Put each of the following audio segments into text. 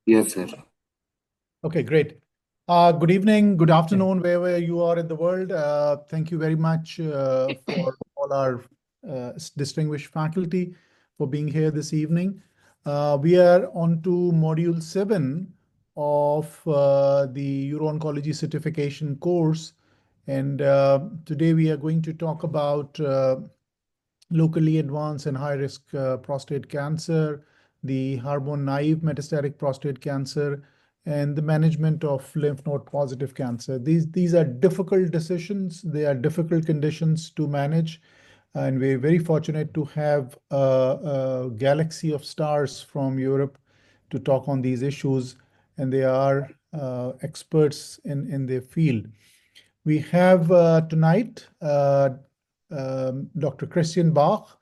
Yes, sir. Okay, great. Good evening, good afternoon, wherever you are in the world. Thank you very much for all our distinguished faculty for being here this evening. We are on to Module 7 of the Uro-oncology certification course. And today we are going to talk about locally advanced and high-risk prostate cancer, the hormone-naive metastatic prostate cancer, and the management of lymph node positive cancer. These are difficult decisions. They are difficult conditions to manage. And we're very fortunate to have a galaxy of stars from Europe to talk on these issues. And they are experts in their field. We have tonight Dr. Christian Bach,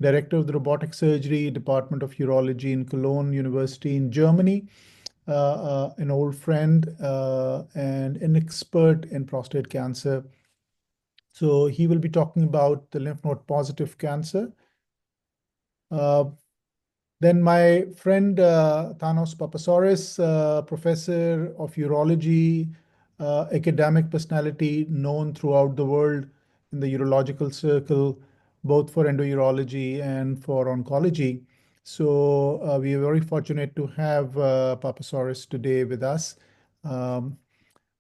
Director of the Robotic Surgery Department of Urology in Cologne University in Germany, an old friend and an expert in prostate cancer. So he will be talking about the lymph node positive cancer. Uh, Then my friend Thanos Papasaurus, professor of urology, academic personality known throughout the world in the urological circle, both for endourology and for oncology. So we are very fortunate to have Papasaurus today with us. Um,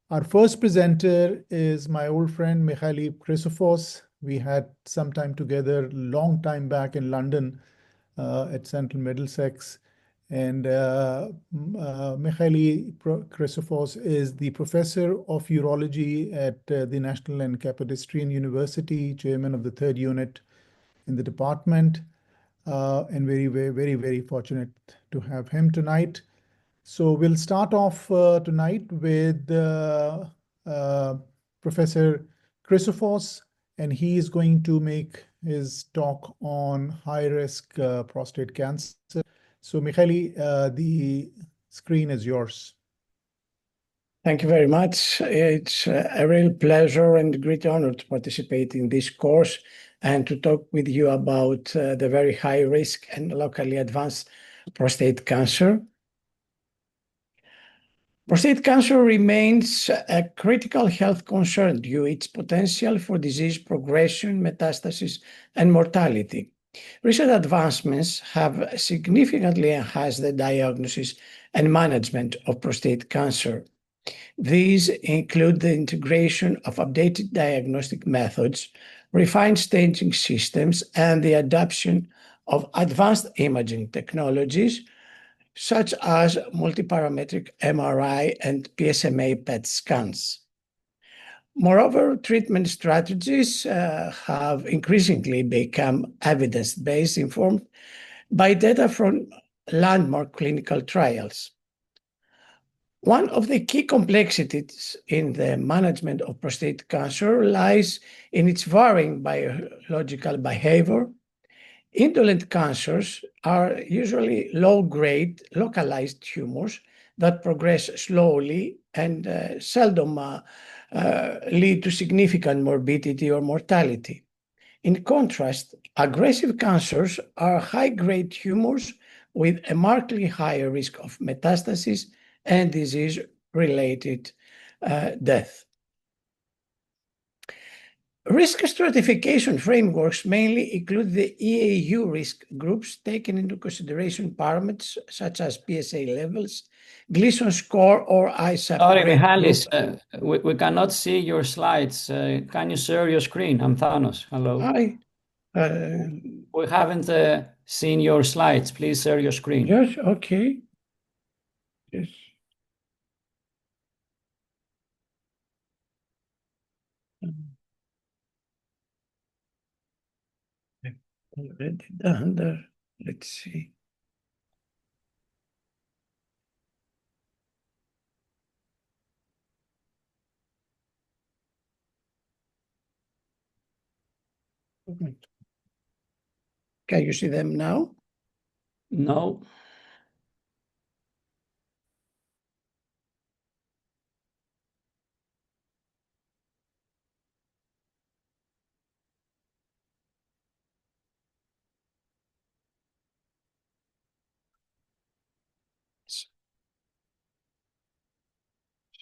our first presenter is my old friend Mihaly Chrysopos. We had some time together, long time back in London at Central Middlesex. And Mihaly Chrysopos is the professor of urology at the National and Kapodistrian University, chairman of the third unit in the department, and very fortunate to have him tonight. So we'll start off tonight with uh, Professor Chrysopos, and he is going to make his talk on high-risk prostate cancer. So, Michaeli, the screen is yours. Thank you very much. It's a real pleasure and great honor to participate in this course and to talk with you about the very high risk and locally advanced prostate cancer. Prostate cancer remains a critical health concern due to its potential for disease progression, metastasis, and mortality. Recent advancements have significantly enhanced the diagnosis and management of prostate cancer. These include the integration of updated diagnostic methods, refined staging systems, and the adoption of advanced imaging technologies such as multiparametric MRI and PSMA PET scans. Moreover, treatment strategies have increasingly become evidence-based, informed by data from landmark clinical trials. One of the key complexities in the management of prostate cancer lies in its varying biological behavior. Indolent cancers are usually low-grade, localized tumors that progress slowly and seldom lead to significant morbidity or mortality. In contrast, aggressive cancers are high-grade tumors with a markedly higher risk of metastasis and disease-related death. Risk stratification frameworks mainly include the EAU risk groups, taking into consideration parameters such as PSA levels, Gleason score, or ISAP. Sorry, Mihalis, we cannot see your slides. Can you share your screen? I'm Thanos. Hello. Hi. We haven't seen your slides. Please share your screen. Yes, okay. Yes. Already done there. Let's see. Can you see them now? No.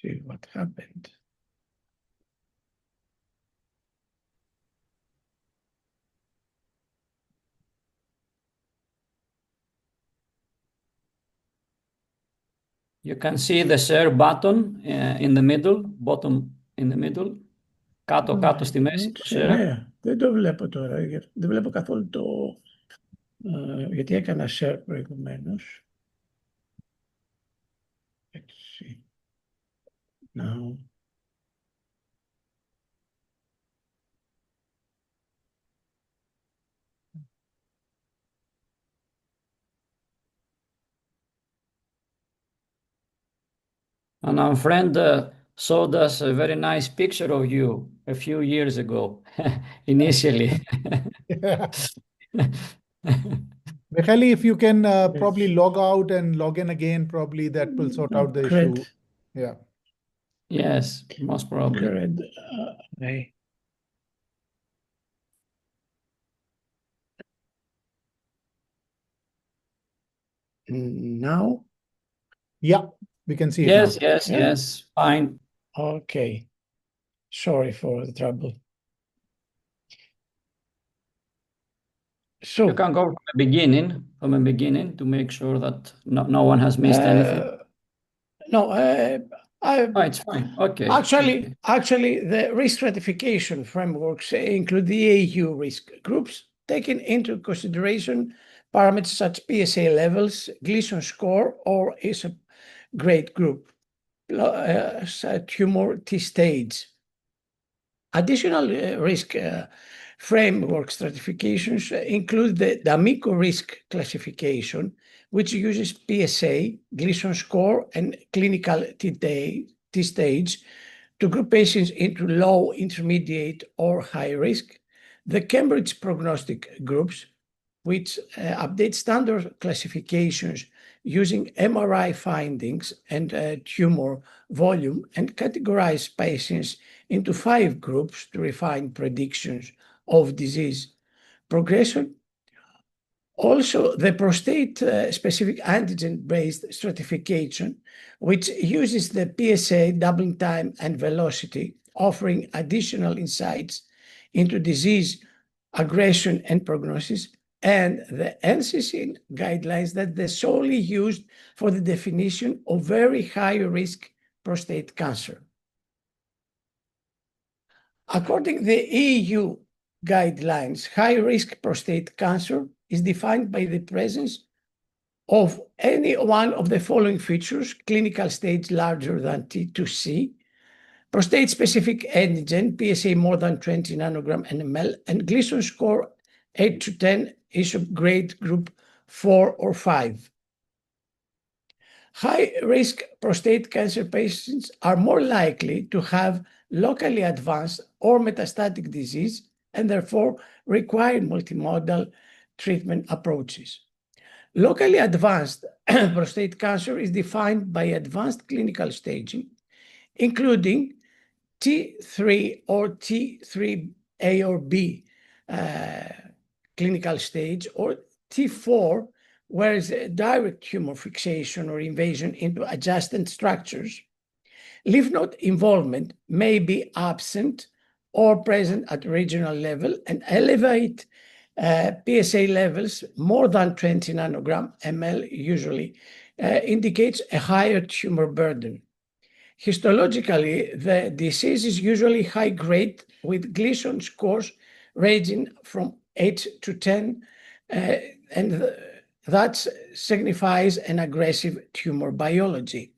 See what happened. You can see the share button in the middle, bottom in the middle. Κάτω στη μέση το share. Ναι, δεν το βλέπω τώρα. Δεν βλέπω καθόλου το... γιατί έκανα share προηγουμένως. Έτσι. Now. And our friend showed us a very nice picture of you a few years ago, initially. Michaeli, if you can probably log out and log in again, probably that will sort out the issue. Yeah. Yes, most probably. Correct. Now? Yeah, we can see it Yes, now. yes, fine. Okay. Sorry for the trouble. So you can go from the beginning to make sure that no one has missed anything. No, it's fine. Okay. Actually, the risk stratification frameworks include the AU risk groups, taking into consideration parameters such as PSA levels, Gleason score, or ISO grade group, tumor T stage. Additional risk framework stratifications include the D'Amico risk classification, which uses PSA, Gleason score, and clinical T stage to group patients into low, intermediate, or high risk. The Cambridge prognostic groups, which update standard classifications using MRI findings and tumor volume, and categorize patients into 5 groups to refine predictions of disease progression. Also, the prostate-specific antigen-based stratification, which uses the PSA doubling time and velocity, offering additional insights into disease aggression and prognosis, and the NCCN guidelines that are solely used for the definition of very high-risk prostate cancer. According to the EU guidelines, high-risk prostate cancer is defined by the presence of any one of the following features: clinical stage larger than T2C, prostate-specific antigen, PSA more than 20 nanogram ml, and Gleason score 8 to 10, ISO grade group 4 or 5. High-risk prostate cancer patients are more likely to have locally advanced or metastatic disease and therefore require multimodal treatment approaches. Locally advanced prostate cancer is defined by advanced clinical staging, including T3 or T3A or B clinical stage, or T4, where is direct tumor fixation or invasion into adjacent structures. Lymph node involvement may be absent or present at regional level, and elevate PSA levels more than 20 nanogram ml usually indicates a higher tumor burden. Histologically, the disease is usually high grade with Gleason scores ranging from 8 to 10, and that signifies an aggressive tumor biology.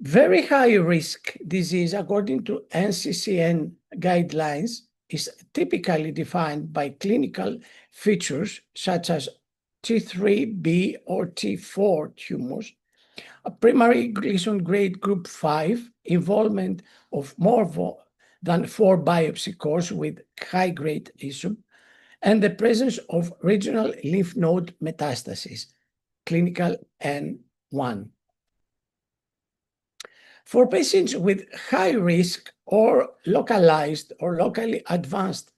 Very high risk disease, according to NCCN guidelines, is typically defined by clinical features such as T3B or T4 tumors, a primary Gleason grade group 5, involvement of more than 4 biopsy cores with high grade ISO, and the presence of regional lymph node metastasis, clinical N1. For patients with high risk or localized or locally advanced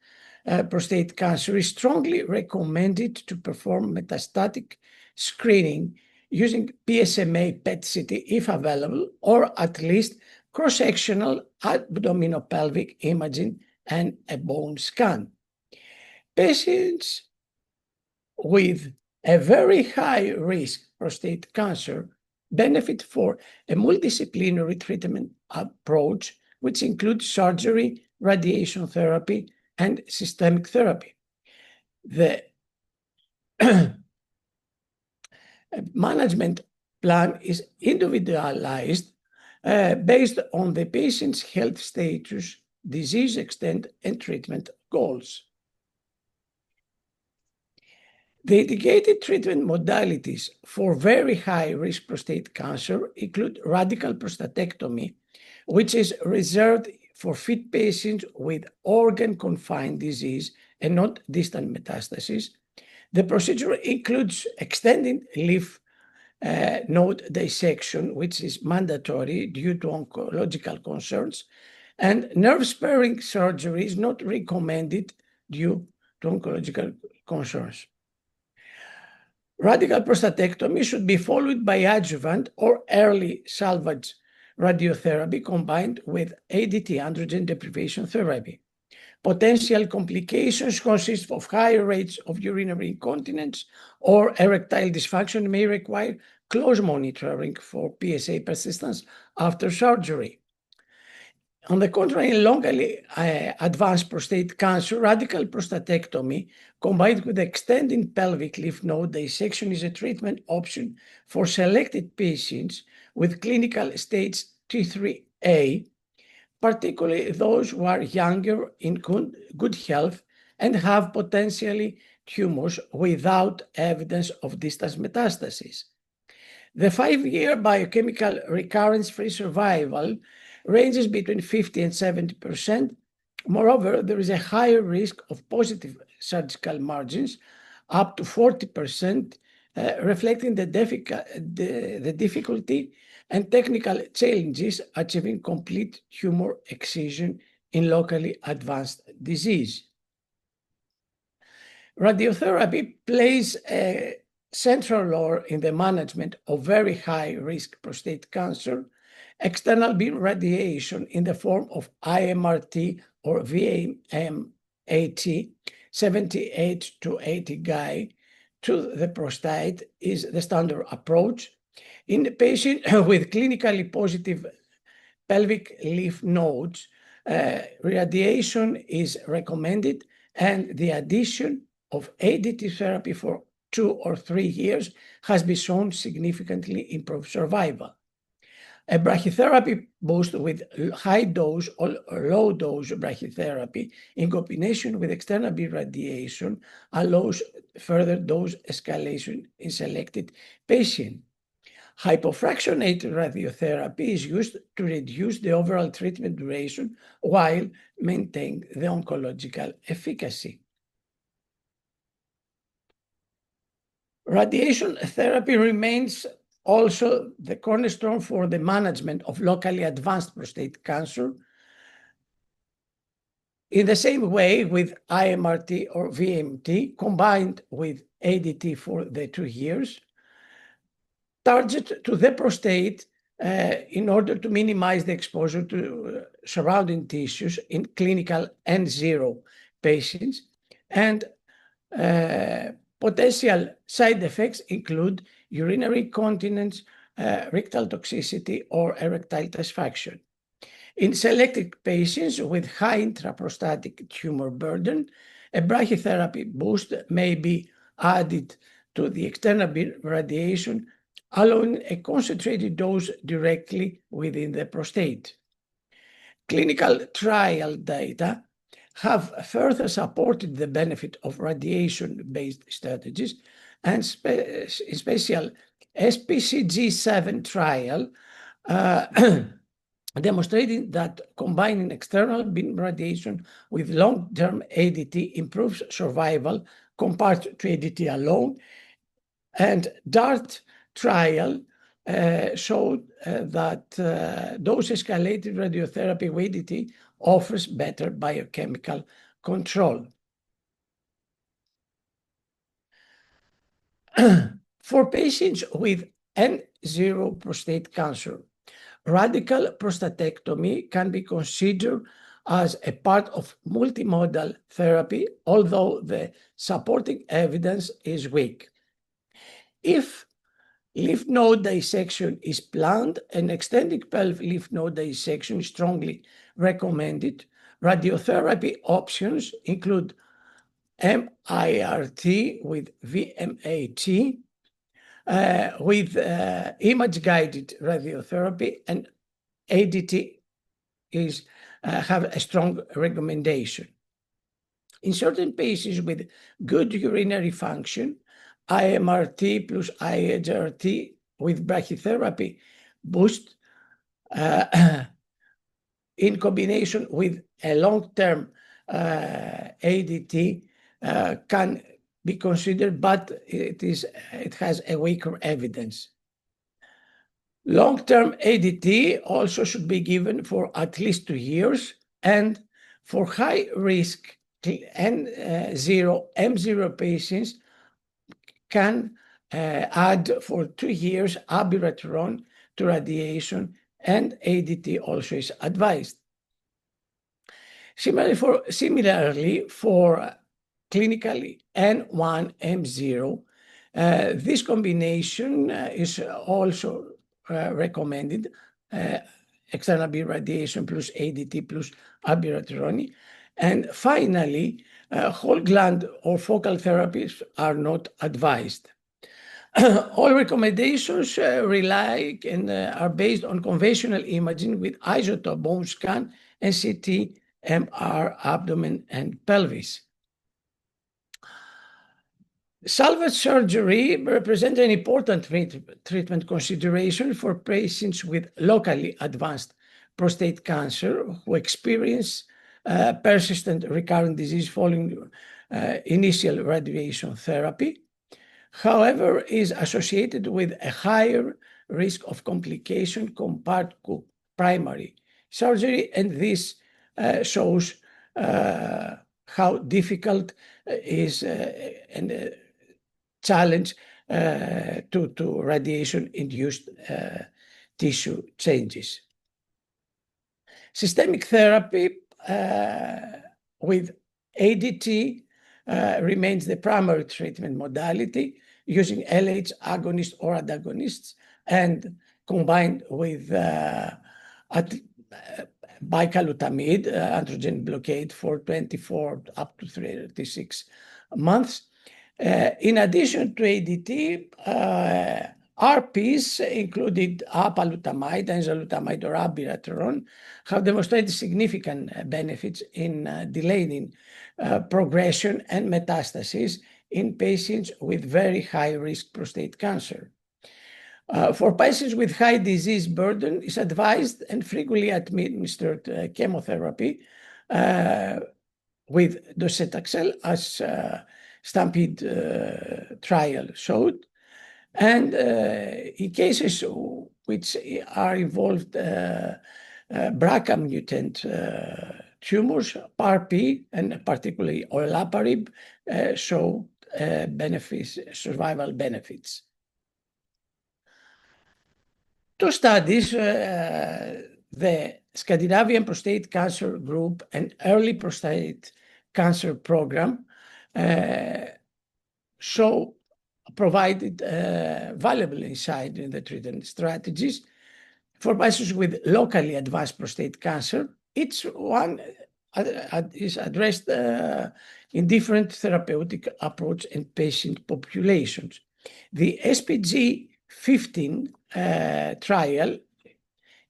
prostate cancer, is strongly recommended to perform metastatic screening using PSMA PET-CT if available, or at least cross-sectional abdominopelvic imaging and a bone scan. Patients with a very high risk prostate cancer benefit for a multidisciplinary treatment approach, which includes surgery, radiation therapy, and systemic therapy. The management plan is individualized based on the patient's health status, disease extent, and treatment goals. The indicated treatment modalities for very high-risk prostate cancer include radical prostatectomy, which is reserved for fit patients with organ-confined disease and not distant metastases. The procedure includes extending lymph node dissection, which is mandatory due to oncological concerns, and nerve-sparing surgery is not recommended due to oncological concerns. Radical prostatectomy should be followed by adjuvant or early salvage radiotherapy combined with ADT androgen deprivation therapy. Potential complications consist of higher rates of urinary incontinence or erectile dysfunction may require close monitoring for PSA persistence after surgery. On the contrary, in locally advanced prostate cancer, radical prostatectomy combined with extending pelvic lymph node dissection is a treatment option for selected patients with clinical stage T3A, particularly those who are younger, in good health, and have potentially tumors without evidence of distant metastasis. The 5-year biochemical recurrence-free survival ranges between 50 and 70%. Moreover, there is a higher risk of positive surgical margins, up to 40%, reflecting the difficulty and technical challenges achieving complete tumor excision in locally advanced disease. Radiotherapy plays a central role in the management of very high-risk prostate cancer. External beam radiation in the form of IMRT or VMAT, 78 to 80 Gauss, to the prostate is the standard approach. In the patient with clinically positive pelvic lymph nodes, radiation is recommended, and the addition of ADT therapy for 2 or 3 years has been shown significantly improve survival. A brachytherapy boost with high dose or low dose brachytherapy in combination with external beam radiation allows further dose escalation in selected patients. Hypofractionated radiotherapy is used to reduce the overall treatment duration while maintaining the oncological efficacy. Radiation therapy remains also the cornerstone for the management of locally advanced prostate cancer. In the same way with IMRT or VMT combined with ADT for the 2 years, target to the prostate in order to minimize the exposure to surrounding tissues in clinical N0 patients, and potential side effects include urinary incontinence, rectal toxicity, or erectile dysfunction. In selected patients with high intraprostatic tumor burden, a brachytherapy boost may be added to the external beam radiation, allowing a concentrated dose directly within the prostate. Clinical trial data have further supported the benefit of radiation-based strategies, and special SPCG7 trial demonstrating that combining external beam radiation with long-term ADT improves survival compared to ADT alone, and DART trial showed that dose-escalated radiotherapy with ADT offers better biochemical control. For patients with N0 prostate cancer. Radical prostatectomy can be considered as a part of multimodal therapy, although the supporting evidence is weak. If lymph node dissection is planned, an extended pelvic lymph node dissection is strongly recommended. Radiotherapy options include MIRT with VMAT, with image-guided radiotherapy, and ADT have a strong recommendation. In certain patients with good urinary function, IMRT plus IHRT with brachytherapy boost in combination with a long-term ADT can be considered, but it has a weaker evidence. Long-term ADT also should be given for at least 2 years, and for high-risk N0, M0 patients can add for 2 years abiraterone to radiation, and ADT also is advised. Similarly, for clinically N1, M0, this combination is also recommended, external beam radiation plus ADT plus abiraterone. And finally, whole gland or focal therapies are not advised. All recommendations rely and are based on conventional imaging with isotope bone scan and CT, MR, abdomen, and pelvis. Salvage surgery represents an important treatment consideration for patients with locally advanced prostate cancer who experience persistent recurrent disease following initial radiation therapy. However, is associated with a higher risk of complication compared to primary surgery, and this shows how difficult is and challenge to radiation-induced tissue changes. Systemic therapy with ADT remains the primary treatment modality using LH agonists or antagonists, and combined with bicalutamide, androgen blockade, for 24 up to 36 months. In addition to ADT, RPs, included apalutamide, enzalutamide, or abiraterone, have demonstrated significant benefits in delaying progression and metastasis in patients with very high-risk prostate cancer. For patients with high disease burden, it's advised and frequently administered chemotherapy with docetaxel, as STAMPEDE trial showed. And in cases which are involved BRCA mutant tumors, PARP and particularly olaparib show benefits, survival benefits. 2 studies, the Scandinavian Prostate Cancer Group and Early Prostate Cancer Program, provided valuable insight in the treatment strategies for patients with locally advanced prostate cancer. Each one is addressed in different therapeutic approach and patient populations. The SPG 15 trial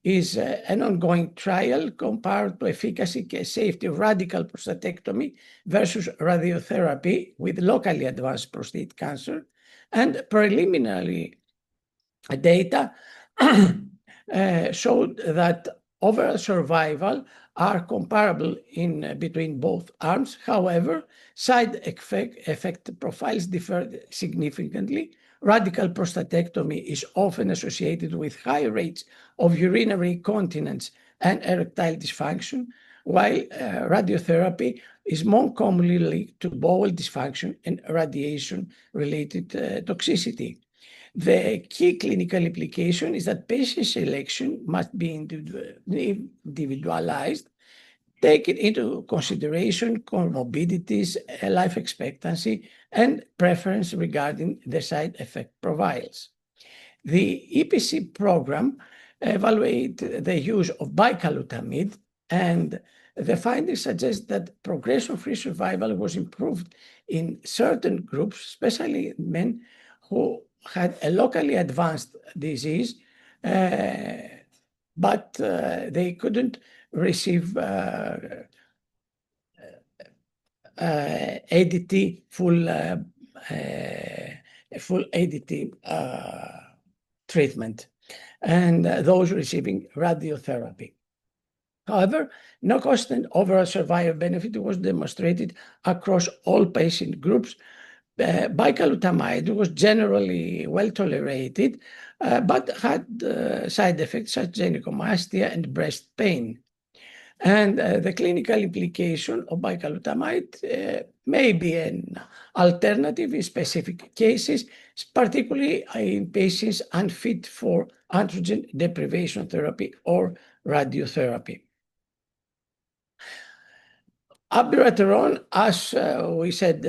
is an ongoing trial compared to efficacy and safety of radical prostatectomy versus radiotherapy with locally advanced prostate cancer, and preliminary data showed that overall survival are comparable in between both arms. However, side effect profiles differ significantly. Radical prostatectomy is often associated with high rates of urinary incontinence and erectile dysfunction, while radiotherapy is more commonly linked to bowel dysfunction and radiation-related toxicity. The key clinical implication is that patient selection must be individualized, taking into consideration comorbidities, life expectancy, and preference regarding the side effect profiles. The EPC program evaluated the use of bicalutamide, and the findings suggest that progression-free survival was improved in certain groups, especially men who had a locally advanced disease, but they couldn't receive ADT, full ADT treatment, and those receiving radiotherapy. However, no constant overall survival benefit was demonstrated across all patient groups. Bicalutamide was generally well tolerated, but had side effects such as gynecomastia and breast pain. And the clinical implication of bicalutamide may be an alternative in specific cases, particularly in patients unfit for androgen deprivation therapy or radiotherapy. Abiraterone, as we said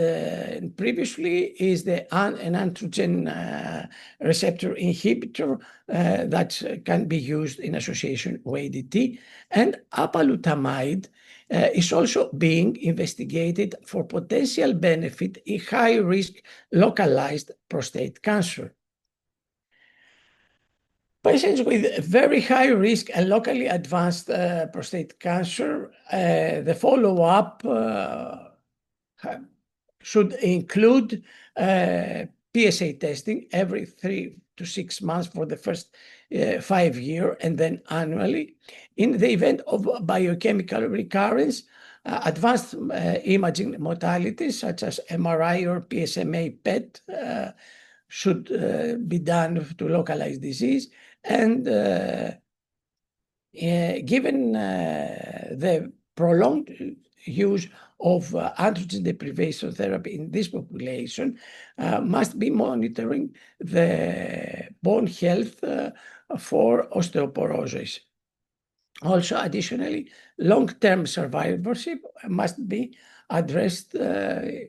previously, is an androgen receptor inhibitor that can be used in association with ADT, and apalutamide is also being investigated for potential benefit in high-risk localized prostate cancer. Patients with very high risk and locally advanced prostate cancer, the follow-up should include PSA testing every 3 to 6 months for the first 5 years and then annually. In the event of biochemical recurrence, advanced imaging modalities such as MRI or PSMA PET should be done to localize disease. And given the prolonged use of androgen deprivation therapy in this population, must be monitoring the bone health for osteoporosis. Also, additionally, long-term survivorship must be addressed to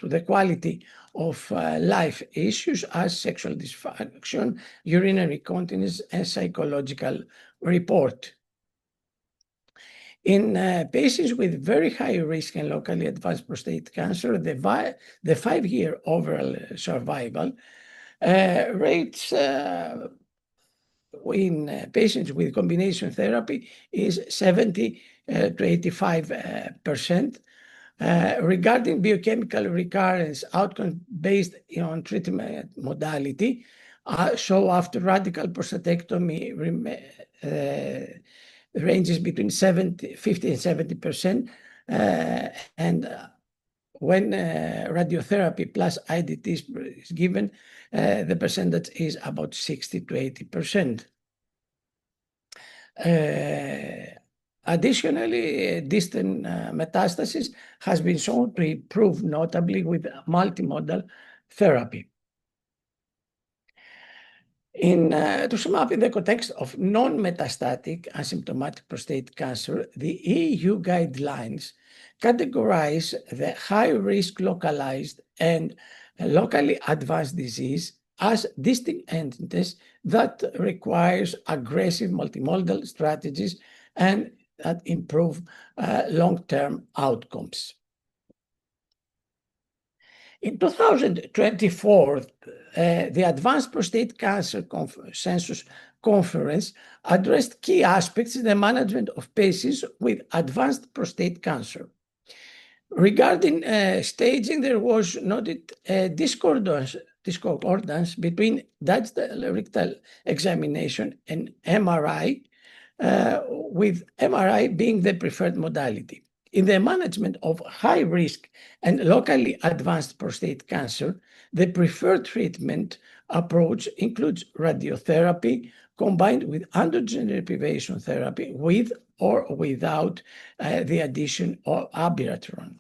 the quality of life issues as sexual dysfunction, urinary incontinence, and psychological report. In patients with very high risk and locally advanced prostate cancer, the 5-year overall survival rates in patients with combination therapy is 70 to 85%. Regarding biochemical recurrence, outcome based on treatment modality, so after radical prostatectomy ranges between 50 and 70%, and when radiotherapy plus IDT is given, the percentage is about 60 to 80%. Additionally, distant metastasis has been shown to improve notably with multimodal therapy. To sum up, in the context of non-metastatic asymptomatic prostate cancer, the EU guidelines categorize the high-risk localized and locally advanced disease as distinct entities that requires aggressive multimodal strategies and that improve long-term outcomes. In 2024, the Advanced Prostate Cancer Census Conference addressed key aspects in the management of patients with advanced prostate cancer. Regarding staging, there was noted discordance between digital rectal examination and MRI, with MRI being the preferred modality. In the management of high risk and locally advanced prostate cancer, the preferred treatment approach includes radiotherapy combined with androgen deprivation therapy with or without the addition of abiraterone.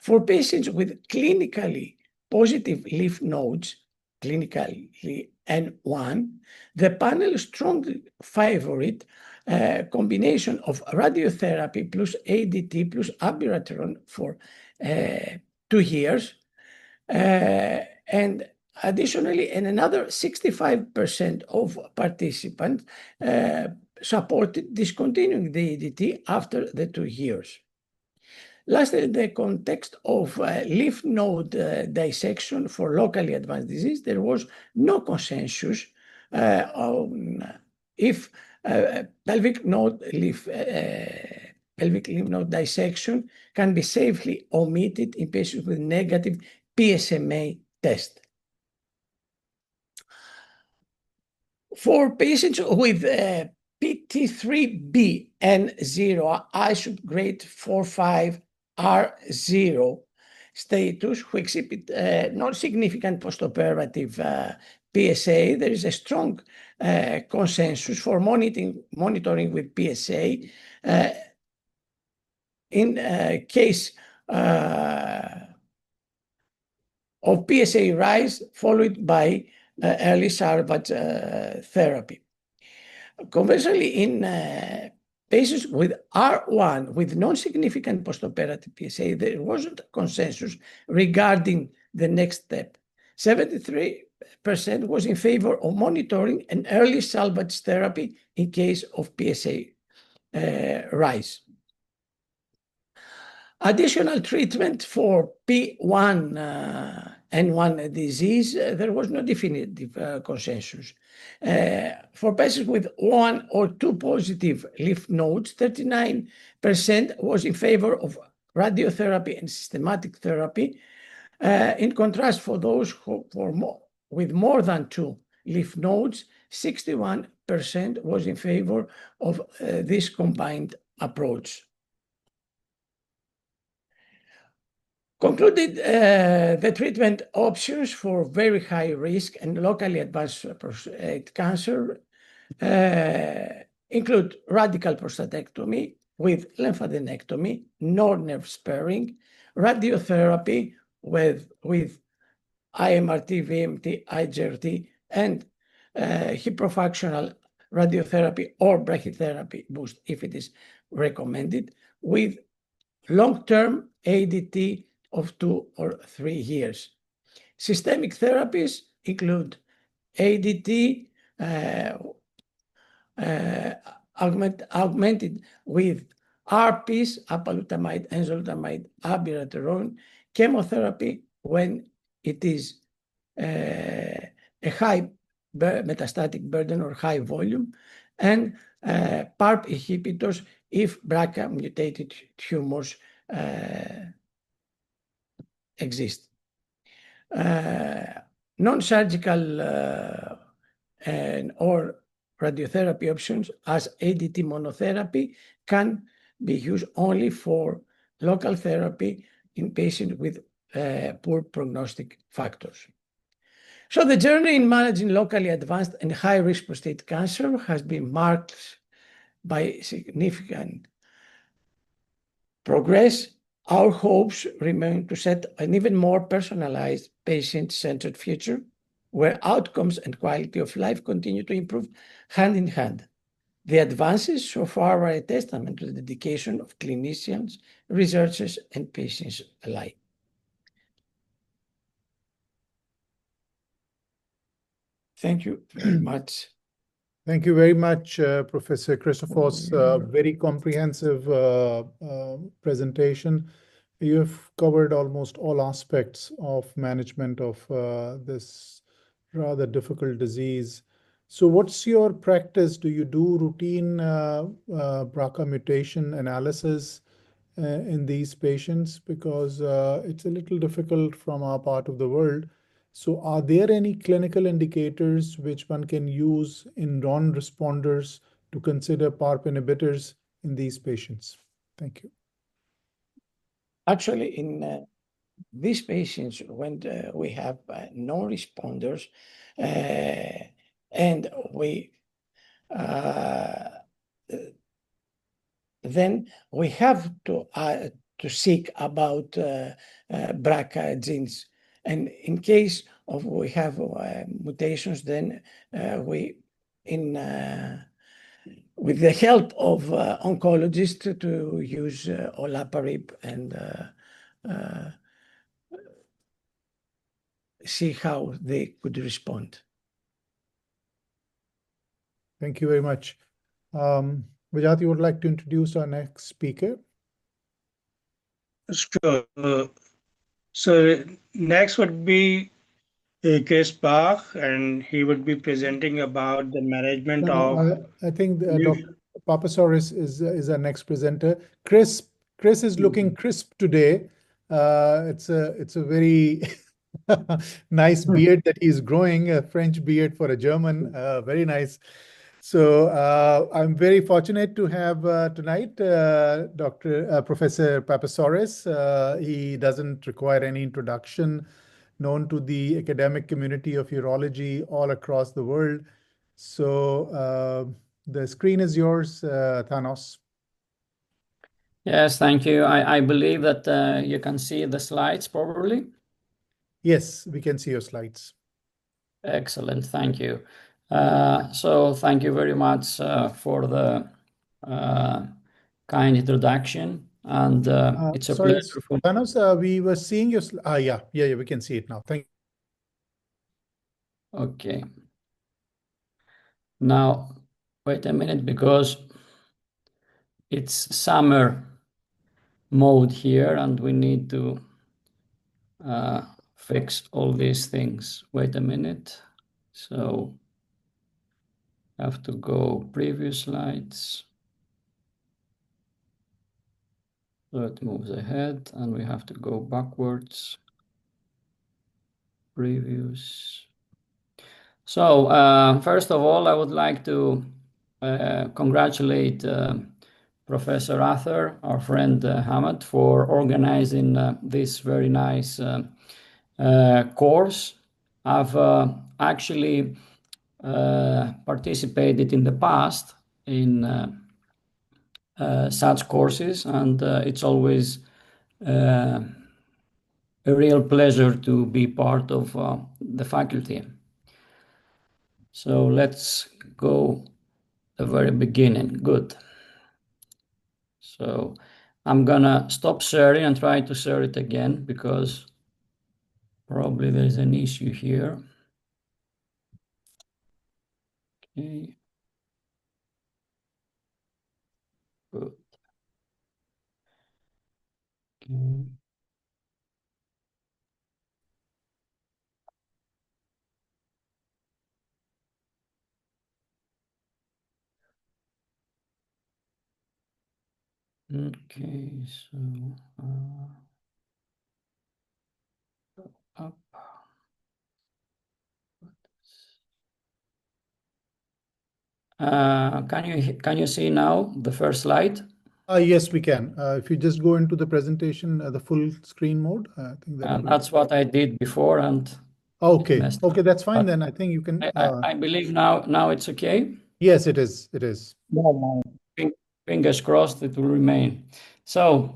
For patients with clinically positive lymph nodes, clinically N1, the panel strongly favored a combination of radiotherapy plus ADT plus abiraterone for 2 years. And additionally, another 65% of participants supported discontinuing the ADT after the 2 years. Lastly, in the context of lymph node dissection for locally advanced disease, there was no consensus on if pelvic lymph node dissection can be safely omitted in patients with negative PSMA test. For patients with PT3B and 0 ISO grade 4-5 R0 status who exhibit non-significant postoperative PSA, there is a strong consensus for monitoring with PSA in case of PSA rise followed by early salvage therapy. Conversely, in patients with R1 with non-significant postoperative PSA, there wasn't consensus regarding the next step. 73% was in favor of monitoring an early salvage therapy in case of PSA rise. Additional treatment for P1N1 disease, there was no definitive consensus. For patients with 1 or 2 positive lymph nodes, 39% was in favor of radiotherapy and systematic therapy. In contrast, for those with more than 2 lymph nodes, 61% was in favor of this combined approach. Concluded the treatment options for very high risk and locally advanced prostate cancer include radical prostatectomy with lymphadenectomy, no nerve sparing, radiotherapy with IMRT, VMT, IGRT, and hypofractional radiotherapy or brachytherapy boost if it is recommended, with long-term ADT of 2 or 3 years. Systemic therapies include ADT augmented with ARPs, apalutamide, enzalutamide, abiraterone, chemotherapy when it is a high metastatic burden or high volume, and PARP inhibitors if BRCA mutated tumors exist. Non-surgical or radiotherapy options as ADT monotherapy can be used only for local therapy in patients with poor prognostic factors. So the journey in managing locally advanced and high-risk prostate cancer has been marked by significant progress. Our hopes remain to set an even more personalized, patient-centered future where outcomes and quality of life continue to improve hand in hand. The advances so far are a testament to the dedication of clinicians, researchers, and patients alike. Thank you very much. Thank you very much, Professor Christophos. Very comprehensive presentation. You have covered almost all aspects of management of this rather difficult disease. So what's your practice? Do you do routine BRCA mutation analysis in these patients? Because it's a little difficult from our part of the world. So are there any clinical indicators which one can use in non-responders to consider PARP inhibitors in these patients? Thank you. Actually, in these patients, when we have non-responders and we then we have to seek about BRCA genes. And in case we have mutations, then with the help of oncologists to use olaparib and see how they could respond. Thank you very much. Vijat, you would like to introduce our next speaker? Sure. So next would be Chris Bach, and he would be presenting about the management of. I think Dr. Papasaurus is our next presenter. Chris is looking crisp today. It's a very nice beard that he's growing, a French beard for a German. Very nice. So I'm very fortunate to have tonight Professor Papasaurus. He doesn't require any introduction, known to the academic community of urology all across the world. So the screen is yours, Thanos. Yes, thank you. I believe that you can see the slides properly. Yes, we can see your slides. Excellent, thank you. So thank you very much for the kind introduction, and it's a pleasure for me. Thanos, we were seeing your yeah, we can see it now. Thank you. Okay. Now, wait a minute, because it's summer mode here, and we need to fix all these things. Wait a minute. So I have to go previous slides. So it moves ahead, and we have to go backwards. Previous. So first of all, I would like to congratulate Professor Arthur, our friend Hamad, for organizing this very nice course. I've actually participated in the past in such courses, and it's always a real pleasure to be part of the faculty. So let's go the very beginning. Good. So I'm gonna stop sharing and try to share it again, because probably there's an issue here. Okay. Good. Okay. Okay, so up. Can you see now the first slide? Yes, we can. If you just go into the presentation, the full screen mode, I think that. That's what I did before, and okay, that's fine. Then I think you can. I believe now it's okay. Yes, it is. It is. Fingers crossed it will remain. So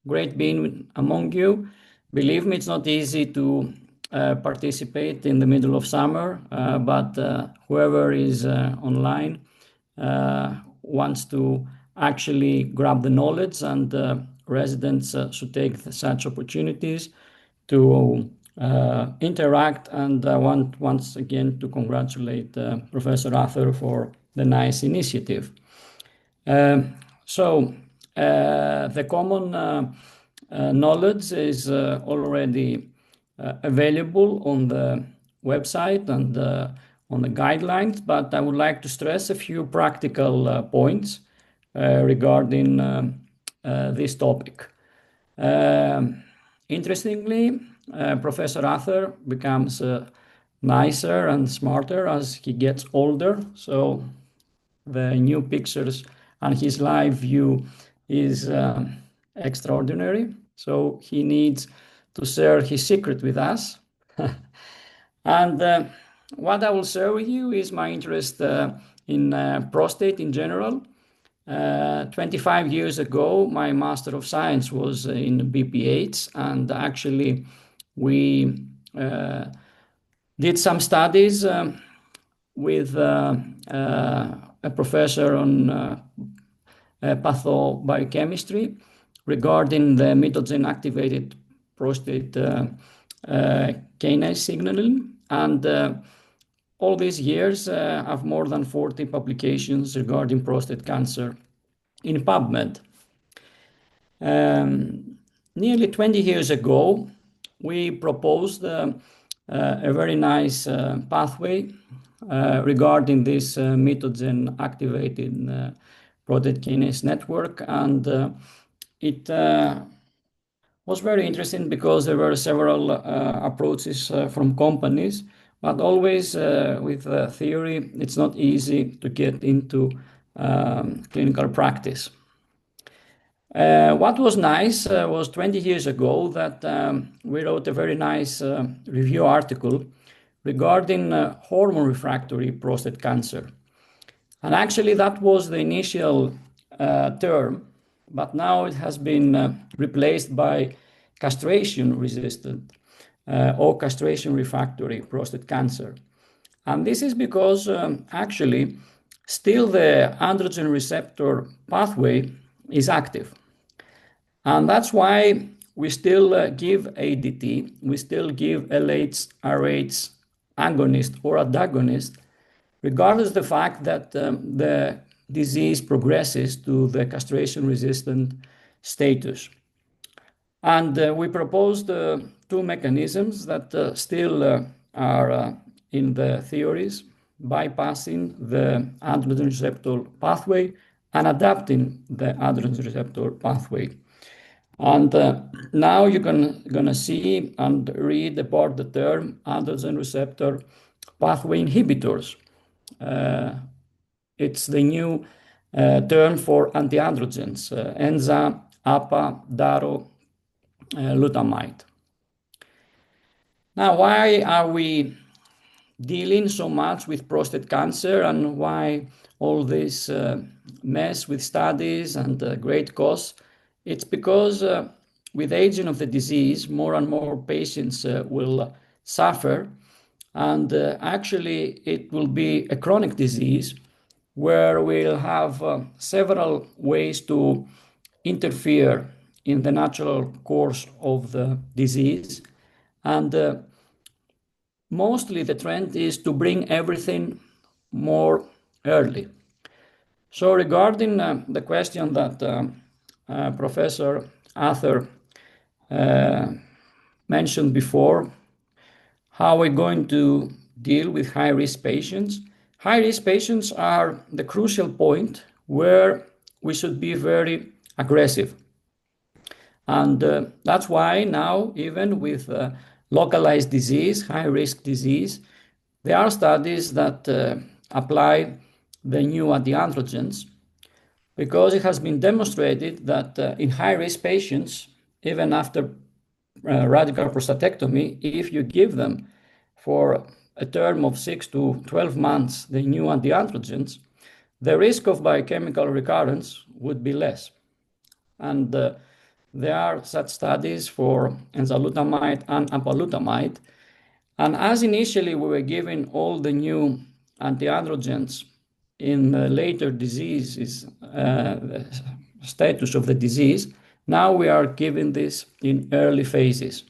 great being among you. Believe me, it's not easy to participate in the middle of summer, but whoever is online wants to actually grab the knowledge, and residents should take such opportunities to interact. And I want once again to congratulate Professor Arthur for the nice initiative. So the common knowledge is already available on the website and on the guidelines, but I would like to stress a few practical points regarding this topic. Interestingly, Professor Arthur becomes nicer and smarter as he gets older, so the new pictures and his live view is extraordinary. So he needs to share his secret with us. And what I will share with you is my interest in prostate in general. 25 years ago, my Master of Science was in BPH, and actually we did some studies with a professor on pathobiochemistry regarding the mitogen-activated prostate kinase signaling. And all these years have more than 40 publications regarding prostate cancer in PubMed. Nearly 20 years ago, we proposed a very nice pathway regarding this mitogen-activated prostate kinase network, and it was very interesting because there were several approaches from companies, but always with theory, it's not easy to get into clinical practice. What was nice was 20 years ago that we wrote a very nice review article regarding hormone refractory prostate cancer. And actually, that was the initial term, but now it has been replaced by castration resistant or castration refractory prostate cancer. And this is because actually still the androgen receptor pathway is active. And that's why we still give ADT, we still give LH, RH agonist or antagonist, regardless of the fact that the disease progresses to the castration-resistant status. And we proposed two mechanisms that still are in the theories, bypassing the androgen receptor pathway and adapting the androgen receptor pathway. And now you're gonna see and read about the term androgen receptor pathway inhibitors. It's the new term for antiandrogens, enza, APA, daro, lutamide. Now, why are we dealing so much with prostate cancer, and why all this mess with studies and great costs? It's because with aging of the disease, more and more patients will suffer, and actually it will be a chronic disease where we'll have several ways to interfere in the natural course of the disease. And mostly the trend is to bring everything more early. So regarding the question that Professor Arthur mentioned before, how we're going to deal with high-risk patients. High-risk patients are the crucial point where we should be very aggressive. And that's why now, even with localized disease, high-risk disease, there are studies that apply the new antiandrogens, because it has been demonstrated that in high-risk patients, even after radical prostatectomy, if you give them for a term of 6 to 12 months the new antiandrogens, the risk of biochemical recurrence would be less. And there are such studies for enzalutamide and apalutamide. And as initially we were giving all the new antiandrogens in the later diseases, status of the disease, now we are giving this in early phases.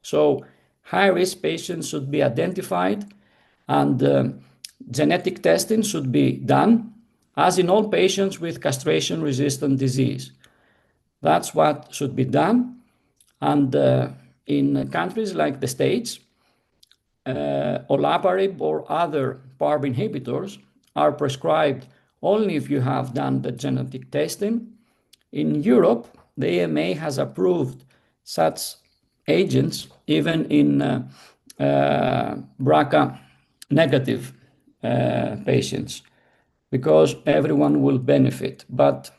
So high-risk patients should be identified, and genetic testing should be done, as in all patients with castration-resistant disease. That's what should be done. And in countries like the States, olaparib or other PARP inhibitors are prescribed only if you have done the genetic testing. In Europe, the EMA has approved such agents even in BRCA negative patients, because everyone will benefit. But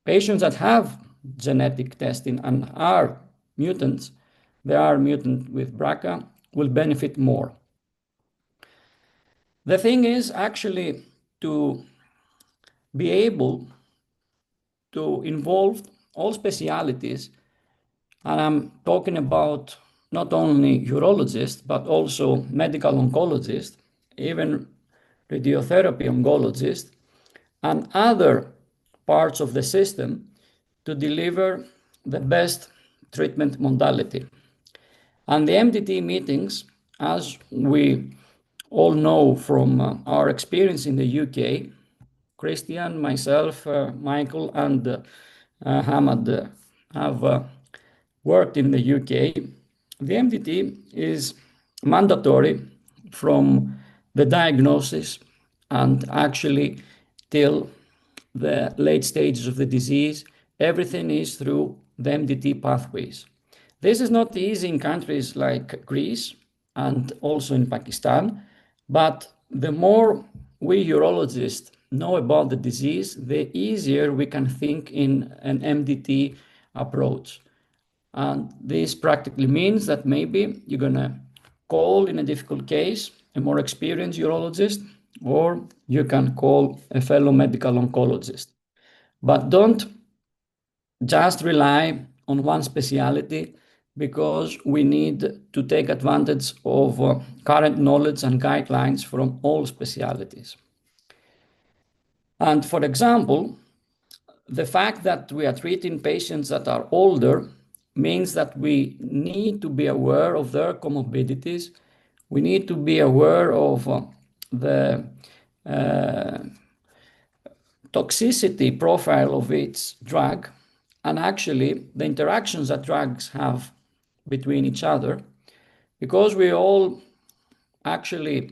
patients that have genetic testing and are mutants, they are mutant with BRCA, will benefit more. The thing is actually to be able to involve all specialities, and I'm talking about not only urologists, but also medical oncologists, even radiotherapy oncologists, and other parts of the system to deliver the best treatment modality. And the MDT meetings, as we all know from our experience in the UK, Christian, myself, Michael, and Hamad have worked in the UK. The MDT is mandatory from the diagnosis and actually till the late stages of the disease. Everything is through the MDT pathways. This is not easy in countries like Greece and also in Pakistan, but the more we urologists know about the disease, the easier we can think in an MDT approach. And this practically means that maybe you're going to call in a difficult case a more experienced urologist, or you can call a fellow medical oncologist. But don't just rely on one specialty, because we need to take advantage of current knowledge and guidelines from all specialties. And for example, the fact that we are treating patients that are older means that we need to be aware of their comorbidities. We need to be aware of the toxicity profile of each drug, and actually the interactions that drugs have between each other, because we all actually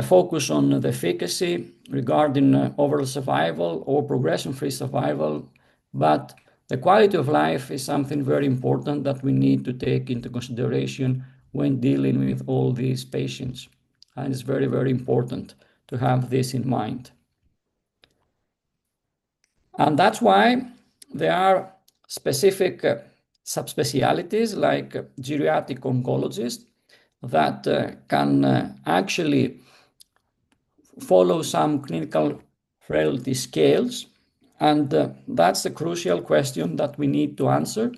focus on the efficacy regarding overall survival or progression-free survival, but the quality of life is something very important that we need to take into consideration when dealing with all these patients. And it's very, very important to have this in mind. And that's why there are specific subspecialties like geriatric oncologists that can actually follow some clinical frailty scales. And that's the crucial question that we need to answer: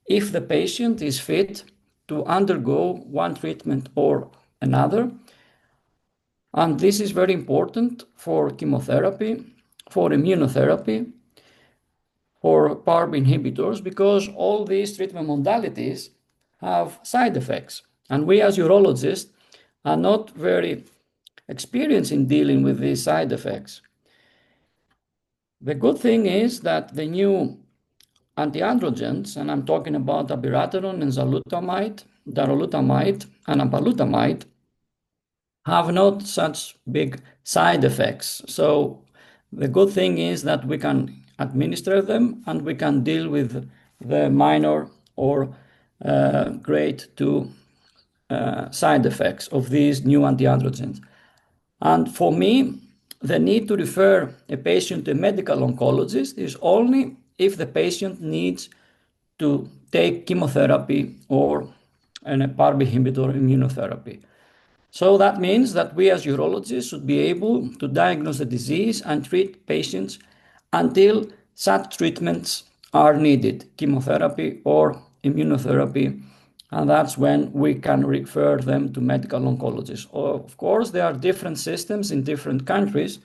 if the patient is fit to undergo one treatment or another. And this is very important for chemotherapy, for immunotherapy, for PARP inhibitors, because all these treatment modalities have side effects. And we as urologists are not very experienced in dealing with these side effects. The good thing is that the new antiandrogens, and I'm talking about abiraterone and enzalutamide, darolutamide, and apalutamide, have not such big side effects. So the good thing is that we can administer them and we can deal with the minor or grade 2 side effects of these new antiandrogens. And for me, the need to refer a patient to a medical oncologist is only if the patient needs to take chemotherapy or a PARP inhibitor immunotherapy. So that means that we as urologists should be able to diagnose the disease and treat patients until such treatments are needed, chemotherapy or immunotherapy, and that's when we can refer them to medical oncologists. Of course, there are different systems in different countries.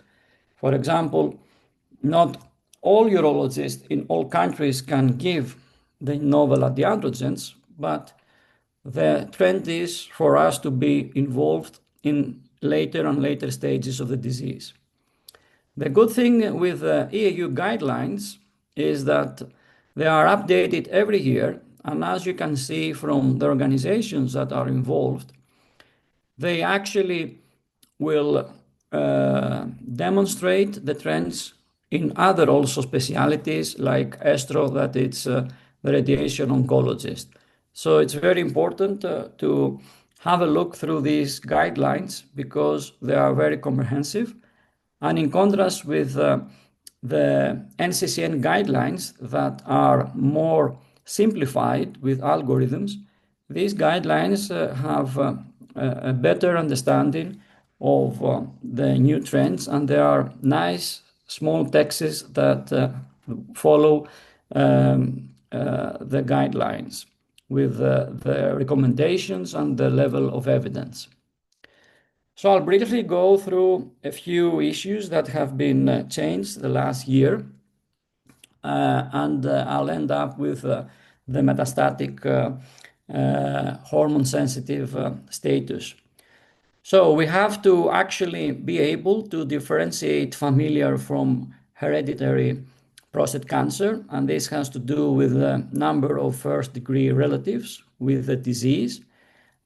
For example, not all urologists in all countries can give the novel antiandrogens, but the trend is for us to be involved in later and later stages of the disease. The good thing with the EAU guidelines is that they are updated every year, and as you can see from the organizations that are involved, they actually will demonstrate the trends in other also specialities like estro, that it's the radiation oncologist. So it's very important to have a look through these guidelines because they are very comprehensive. And in contrast with the NCCN guidelines that are more simplified with algorithms, these guidelines have a better understanding of the new trends, and there are nice small texts that follow the guidelines. with the recommendations and the level of evidence. So I'll briefly go through a few issues that have been changed the last year, and I'll end up with the metastatic hormone-sensitive status. So we have to actually be able to differentiate familial from hereditary prostate cancer, and this has to do with the number of first-degree relatives with the disease,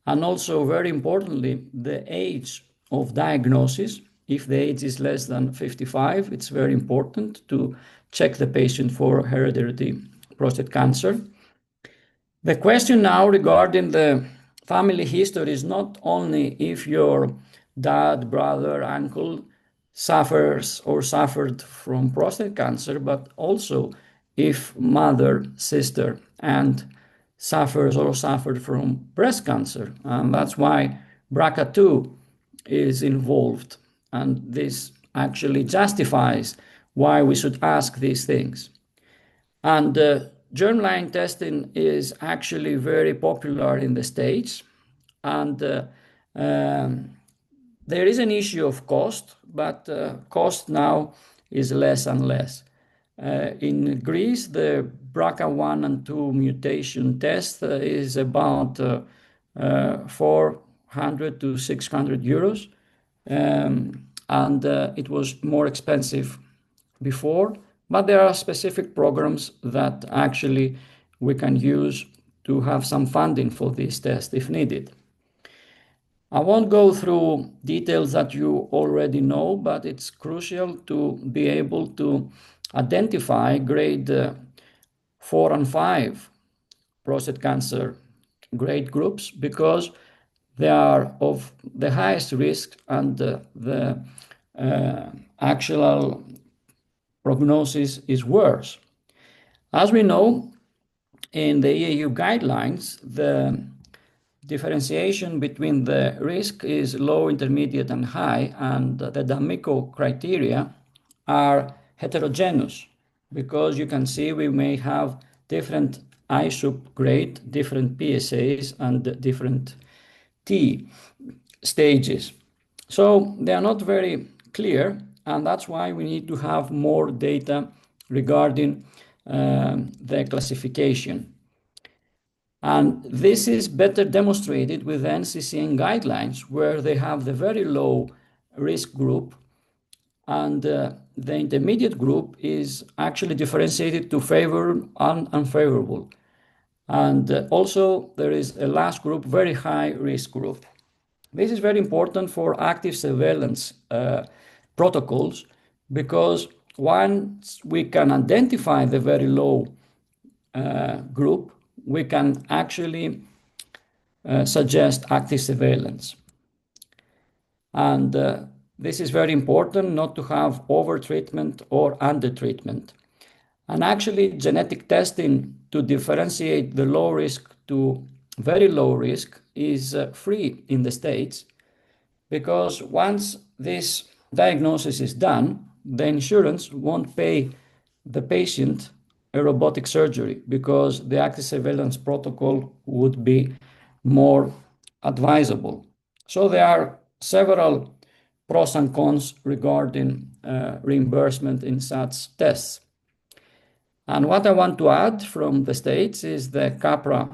and also, very importantly, the age of diagnosis. If the age is less than 55, it's very important to check the patient for hereditary prostate cancer. The question now regarding the family history is not only if your dad, brother, uncle suffers or suffered from prostate cancer, but also if mother, sister, aunt suffers or suffered from breast cancer. And that's why BRCA2 is involved. And this actually justifies why we should ask these things. And germline testing is actually very popular in the States. And there is an issue of cost, but cost now is less and less. In Greece, the BRCA1 and 2 mutation test is about 400 to 600 euros. And it was more expensive before, but there are specific programs that actually we can use to have some funding for this test if needed. I won't go through details that you already know, but it's crucial to be able to identify grade 4 and 5 prostate cancer grade groups because they are of the highest risk and the actual prognosis is worse. As we know, in the EU guidelines, the differentiation between the risk is low, intermediate, and high, and the D'Amico criteria are heterogeneous because you can see we may have different ISUP grade, different PSAs, and different T stages. So they are not very clear, and that's why we need to have more data regarding the classification. And this is better demonstrated with the NCCN guidelines, where they have the very low risk group, and the intermediate group is actually differentiated to favorable and unfavorable. And also there is a last group, very high risk group. This is very important for active surveillance protocols because once we can identify the very low group, we can actually suggest active surveillance. And this is very important not to have over-treatment or under-treatment. And actually, genetic testing to differentiate the low risk to very low risk is free in the States because once this diagnosis is done, the insurance won't pay the patient a robotic surgery because the active surveillance protocol would be more advisable. So there are several pros and cons regarding reimbursement in such tests. And what I want to add from the States is the CAPRA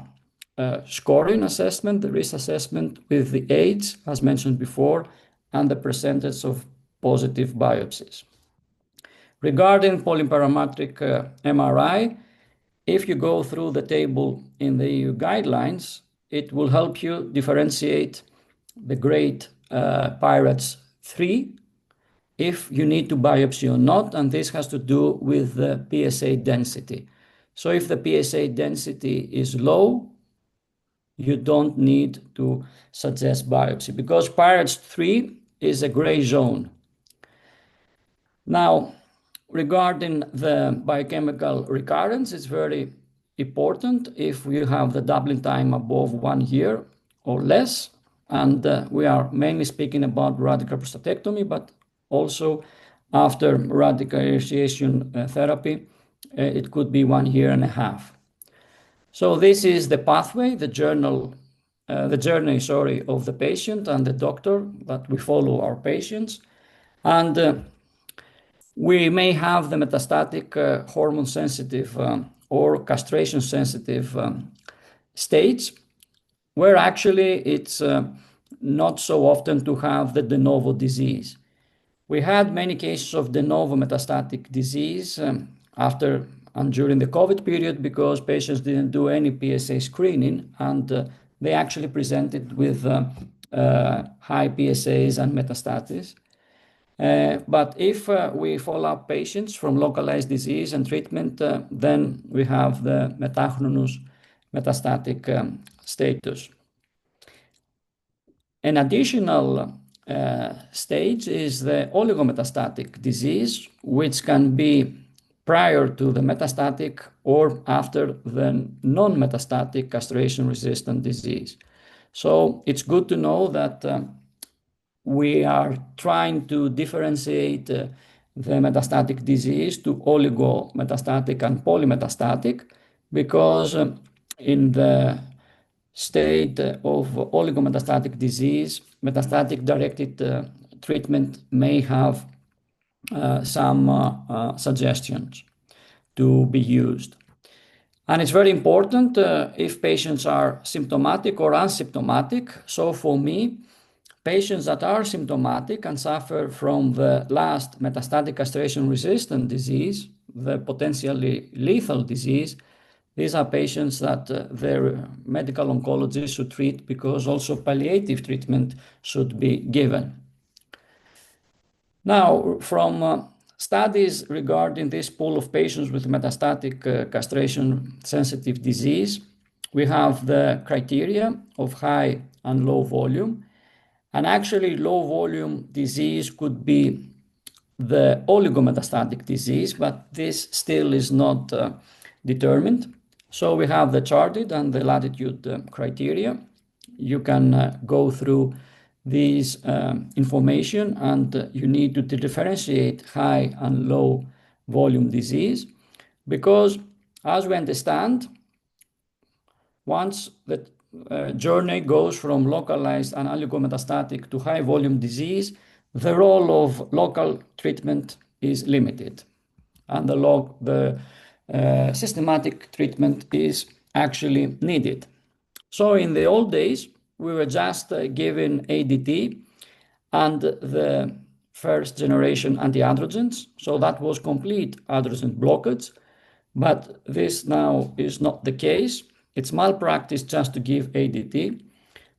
scoring assessment, the risk assessment with the age, as mentioned before, and the percentage of positive biopsies. Regarding polyparametric MRI, if you go through the table in the EU guidelines, it will help you differentiate the grade PIRATES 3 if you need to biopsy or not, and this has to do with the PSA density. So if the PSA density is low, you don't need to suggest biopsy because PIRATES 3 is a gray zone. Now, regarding the biochemical recurrence, it's very important if you have the doubling time above 1 year or less, and we are mainly speaking about radical prostatectomy, but also after radical initiation therapy, it could be 1.5 years. So this is the pathway, the journey, sorry, of the patient and the doctor that we follow our patients. And we may have the metastatic hormone sensitive or castration sensitive states where actually it's not so often to have the de novo disease. We had many cases of de novo metastatic disease after and during the COVID period because patients didn't do any PSA screening and they actually presented with high PSAs and metastasis. But if we follow up patients from localized disease and treatment, then we have the metachronous metastatic status. An additional stage is the oligometastatic disease, which can be prior to the metastatic or after the non-metastatic castration-resistant disease. So it's good to know that we are trying to differentiate the metastatic disease to oligometastatic and polymetastatic because in the state of oligometastatic disease, metastatic directed treatment may have some suggestions to be used. And it's very important if patients are symptomatic or asymptomatic. So for me, patients that are symptomatic and suffer from the last metastatic castration-resistant disease, the potentially lethal disease, these are patients that their medical oncologist should treat because also palliative treatment should be given. Now, from studies regarding this pool of patients with metastatic castration-sensitive disease, we have the criteria of high and low volume. And actually, low volume disease could be the oligometastatic disease, but this still is not determined. So we have the charted and the latitude criteria. You can go through these information and you need to differentiate high and low volume disease because as we understand, once the journey goes from localized and oligometastatic to high volume disease, the role of local treatment is limited and the systematic treatment is actually needed. So in the old days, we were just given ADT and the first generation anti-androgens. So that was complete androgen blockage. But this now is not the case. It's malpractice just to give ADT.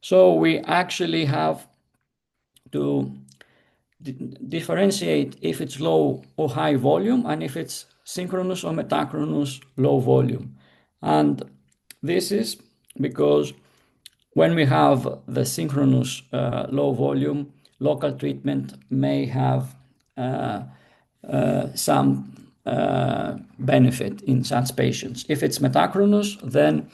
So we actually have to differentiate if it's low or high volume and if it's synchronous or metachronous low volume. And this is because when we have the synchronous low volume, local treatment may have some benefit in such patients. If it's metachronous, then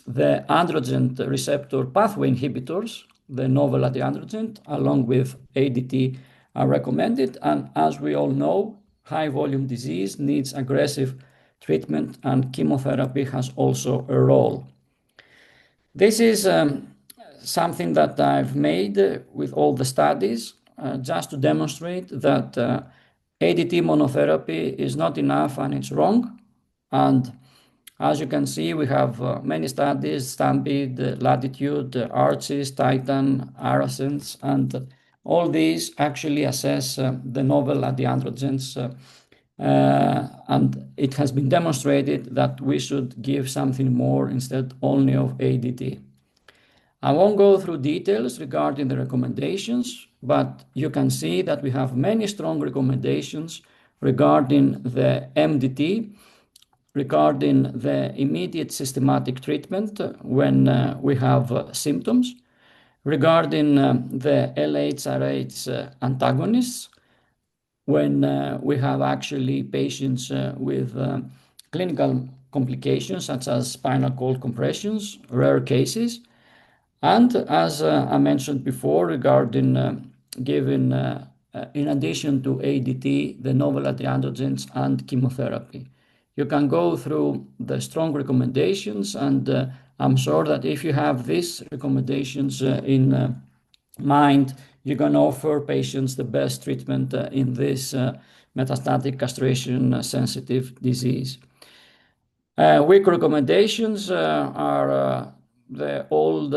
the androgen receptor pathway inhibitors, the novel anti-androgen, along with ADT, are recommended. And as we all know, high volume disease needs aggressive treatment and chemotherapy has also a role. This is something that I've made with all the studies just to demonstrate that ADT monotherapy is not enough and it's wrong. And as you can see, we have many studies, Stampede, Latitude, Arches, Titan, Arasens, and all these actually assess the novel anti-androgens. And it has been demonstrated that we should give something more instead only of ADT. I won't go through details regarding the recommendations, but you can see that we have many strong recommendations regarding the MDT, regarding the immediate systematic treatment when we have symptoms, regarding the LHRH antagonists, when we have actually patients with clinical complications such as spinal cord compressions, rare cases, and as I mentioned before, regarding giving, in addition to ADT, the novel anti-androgens and chemotherapy. You can go through the strong recommendations, and I'm sure that if you have these recommendations in mind, you can offer patients the best treatment in this metastatic castration-sensitive disease. Weak recommendations are the old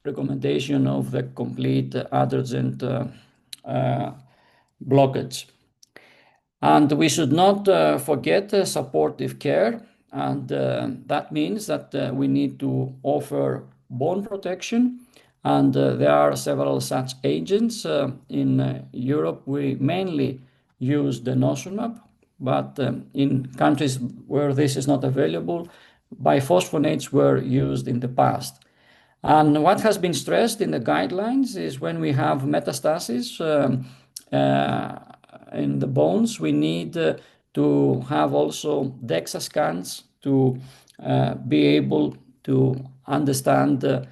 recommendation of the complete adjuvant blockage. And we should not forget supportive care, and that means that we need to offer bone protection, and there are several such agents. In Europe, we mainly use denosumab, but in countries where this is not available, biphosphonates were used in the past. And what has been stressed in the guidelines is when we have metastasis in the bones, we need to have also DEXA scans to be able to understand the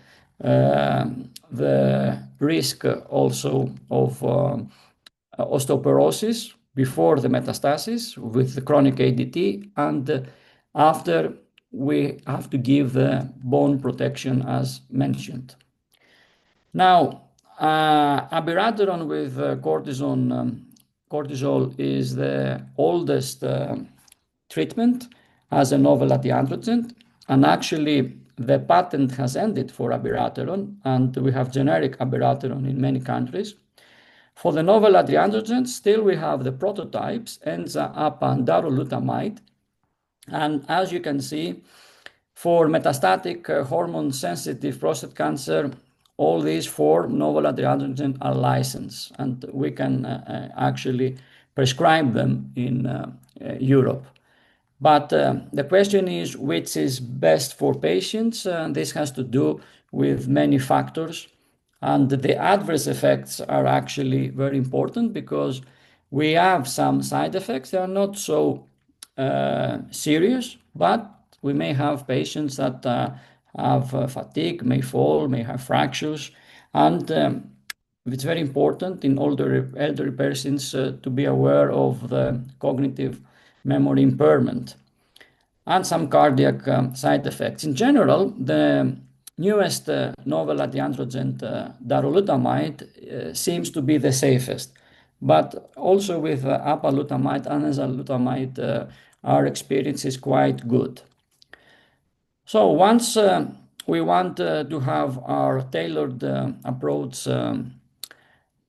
risk also of osteoporosis before the metastasis with the chronic ADT, and after we have to give the bone protection as mentioned. Now, abiraterone with cortisol is the oldest treatment as a novel antiandrogen, and actually the patent has ended for abiraterone, and we have generic abiraterone in many countries. For the novel antiandrogens, still we have the prototypes, enza, APA, and darolutamide. And as you can see, for metastatic hormone-sensitive prostate cancer, all these 4 novel antiandrogens are licensed, and we can actually prescribe them in Europe. But the question is which is best for patients. This has to do with many factors. And the adverse effects are actually very important because we have some side effects. They are not so serious, but we may have patients that have fatigue, may fall, may have fractures. And it's very important in elderly persons to be aware of the cognitive memory impairment and some cardiac side effects. In general, the newest novel antiandrogen, darolutamide, seems to be the safest. But also with apalutamide and enzalutamide, our experience is quite good. So once we want to have our tailored approach to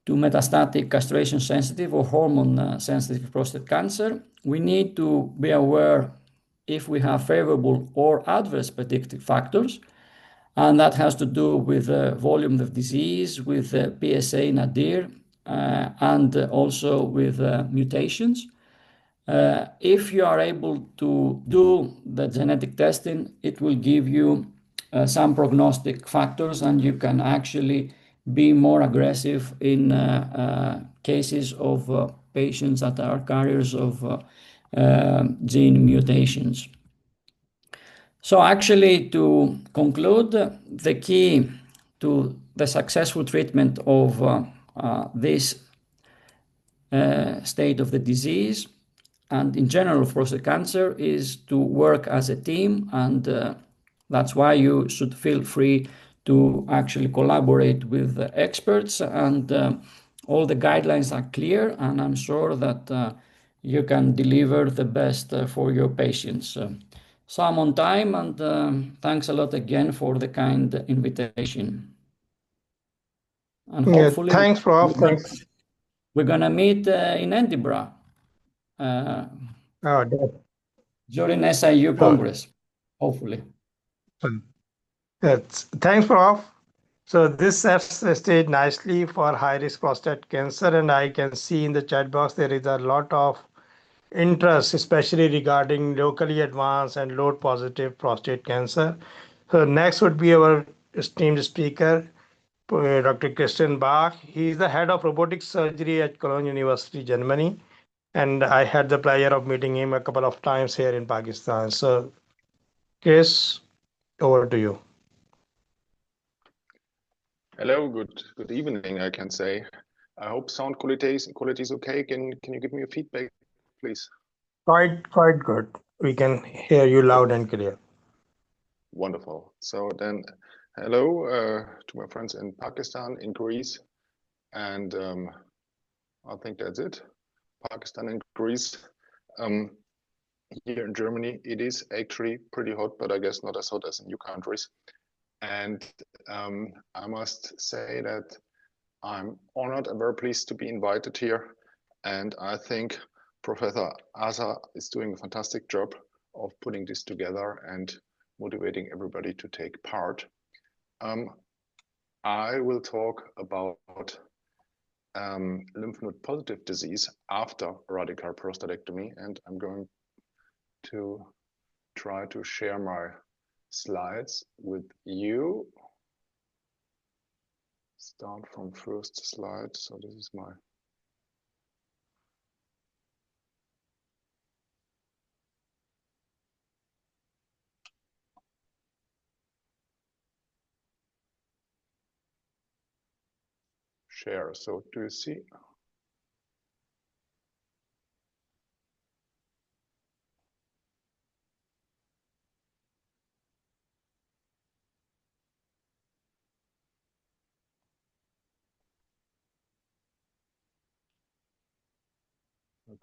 metastatic castration-sensitive or hormone-sensitive prostate cancer, we need to be aware if we have favorable or adverse predictive factors, and that has to do with the volume of disease, with PSA nadir, and also with mutations. If you are able to do the genetic testing, it will give you some prognostic factors, and you can actually be more aggressive in cases of patients that are carriers of gene mutations. So actually, to conclude, the key to the successful treatment of this state of the disease and in general of prostate cancer is to work as a team, and that's why you should feel free to actually collaborate with the experts, and all the guidelines are clear, and I'm sure that you can deliver the best for your patients. So I'm on time, and thanks a lot again for the kind invitation. And hopefully, thanks, Prof. Thanks. we're gonna meet in Edinburgh during SIU Congress, hopefully. Thanks, Prof. So this sets the stage nicely for high-risk prostate cancer, and I can see in the chat box there is a lot of interest, especially regarding locally advanced and load-positive prostate cancer. So next would be our esteemed speaker, Dr. Christian Bach. He is the head of robotic surgery at Cologne University, Germany, and I had the pleasure of meeting him a couple of times here in Pakistan. So, Chris, over to you. Hello, good evening, I can say. I hope sound quality is okay. Can you give me a feedback, please? Quite good. We can hear you loud and clear. Wonderful. So then, hello to my friends in Pakistan, in Greece, and I think that's it. Pakistan and Greece. Here in Germany, it is actually pretty hot, but I guess not as hot as in your countries. And I must say that I'm honored and very pleased to be invited here. And I think Professor Asa is doing a fantastic job of putting this together and motivating everybody to take part. I will talk about lymph node positive disease after radical prostatectomy, and I'm going to try to share my slides with you. Start from first slide. So this is my share. So do you see?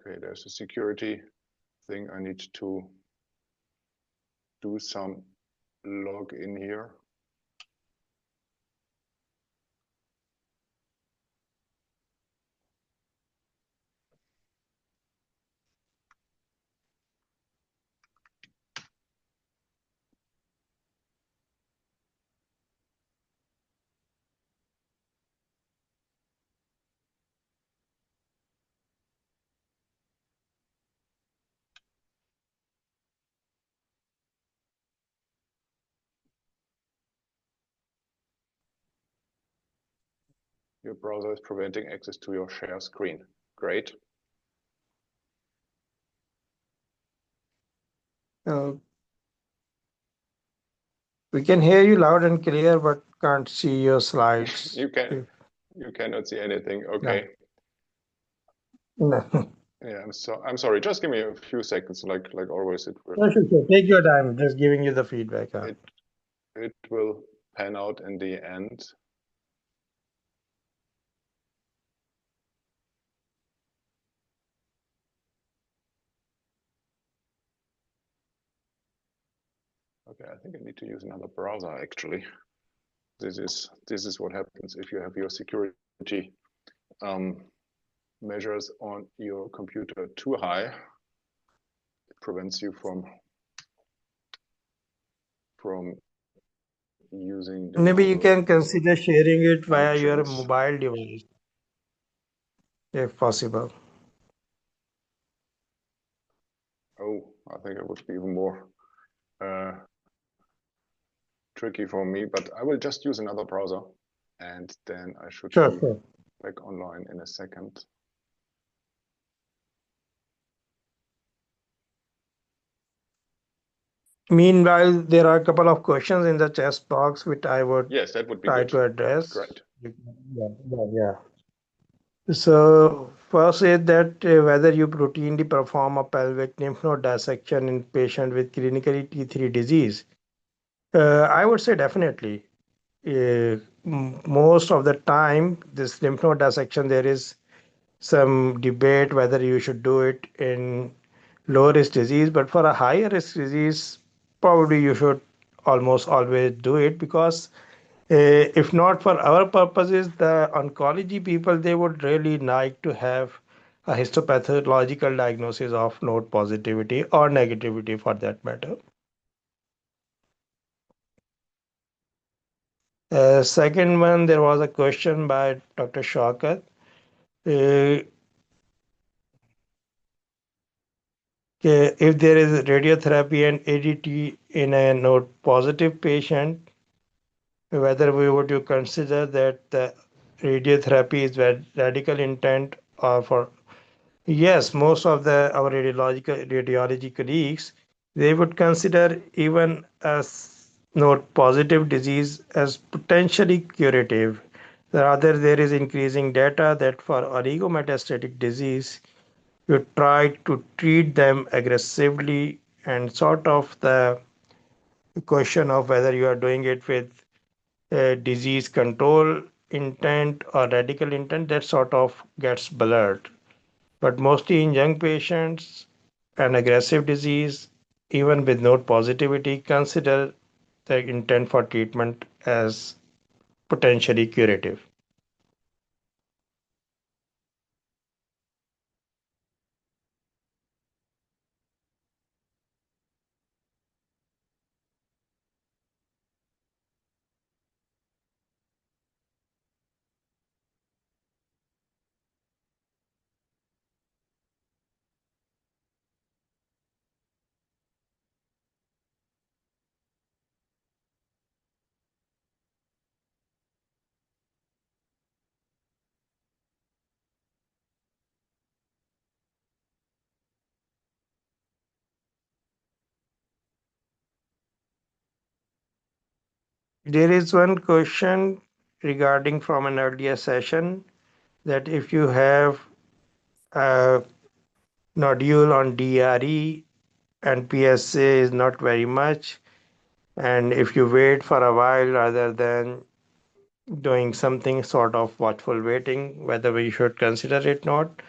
Okay, there's a security thing. I need to do some log in here. Your browser is preventing access to your share screen. Great. We can hear you loud and clear, but can't see your slides. You cannot see anything. Okay. No. Yeah, I'm sorry. Just give me a few seconds, like always. It will. Sure. Take your time. Just giving you the feedback. It will pan out in the end. Okay, I think I need to use another browser actually. This is what happens if you have your security measures on your computer too high. It prevents you from using the Maybe you can consider sharing it via your functions. mobile device, if possible. Oh, I think it would be even more tricky for me, but I will just use another browser and then I should be back online in a second. Meanwhile, there are a couple of questions in the chat box which I would that would be try good to address. Great. Yeah. So first is that whether you routinely perform a pelvic lymph node dissection in patient with clinically T3 disease. I would say definitely. Most of the time, this lymph node dissection, there is some debate whether you should do it in low risk disease, but for a higher risk disease, probably you should almost always do it because if not for our purposes, the oncology people, they would really like to have a histopathological diagnosis of node positivity or negativity for that matter. Second one, there was a question by Dr. Shaukat. If there is radiotherapy and ADT in a node positive patient, whether we would you consider that the radiotherapy is radical intent or for yes, most of our radiology colleagues, they would consider even as node positive disease as potentially curative. Rather, there is increasing data that for oligometastatic disease, you try to treat them aggressively and sort of the question of whether you are doing it with disease control intent or radical intent, that sort of gets blurred. But mostly in young patients and aggressive disease, even with node positivity, consider the intent for treatment as potentially curative. There is one question regarding from an earlier session that if you have a nodule on DRE and PSA is not very much, and if you wait for a while rather than doing something sort of watchful waiting, whether we should consider it not,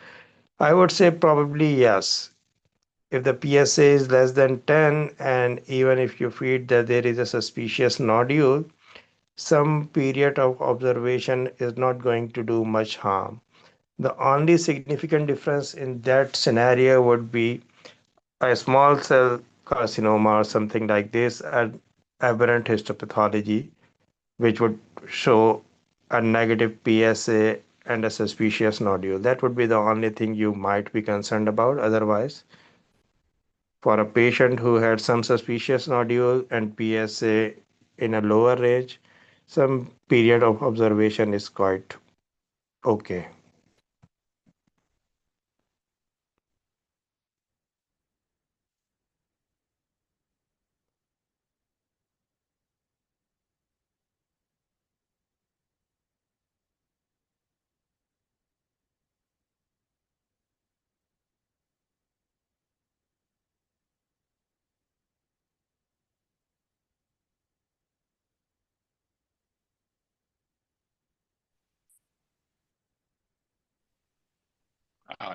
I would say probably yes. If the PSA is less than 10, and even if you feel that there is a suspicious nodule, some period of observation is not going to do much harm. The only significant difference in that scenario would be a small cell carcinoma or something like this, an aberrant histopathology, which would show a negative PSA and a suspicious nodule. That would be the only thing you might be concerned about. Otherwise, for a patient who had some suspicious nodule and PSA in a lower range, some period of observation is quite okay.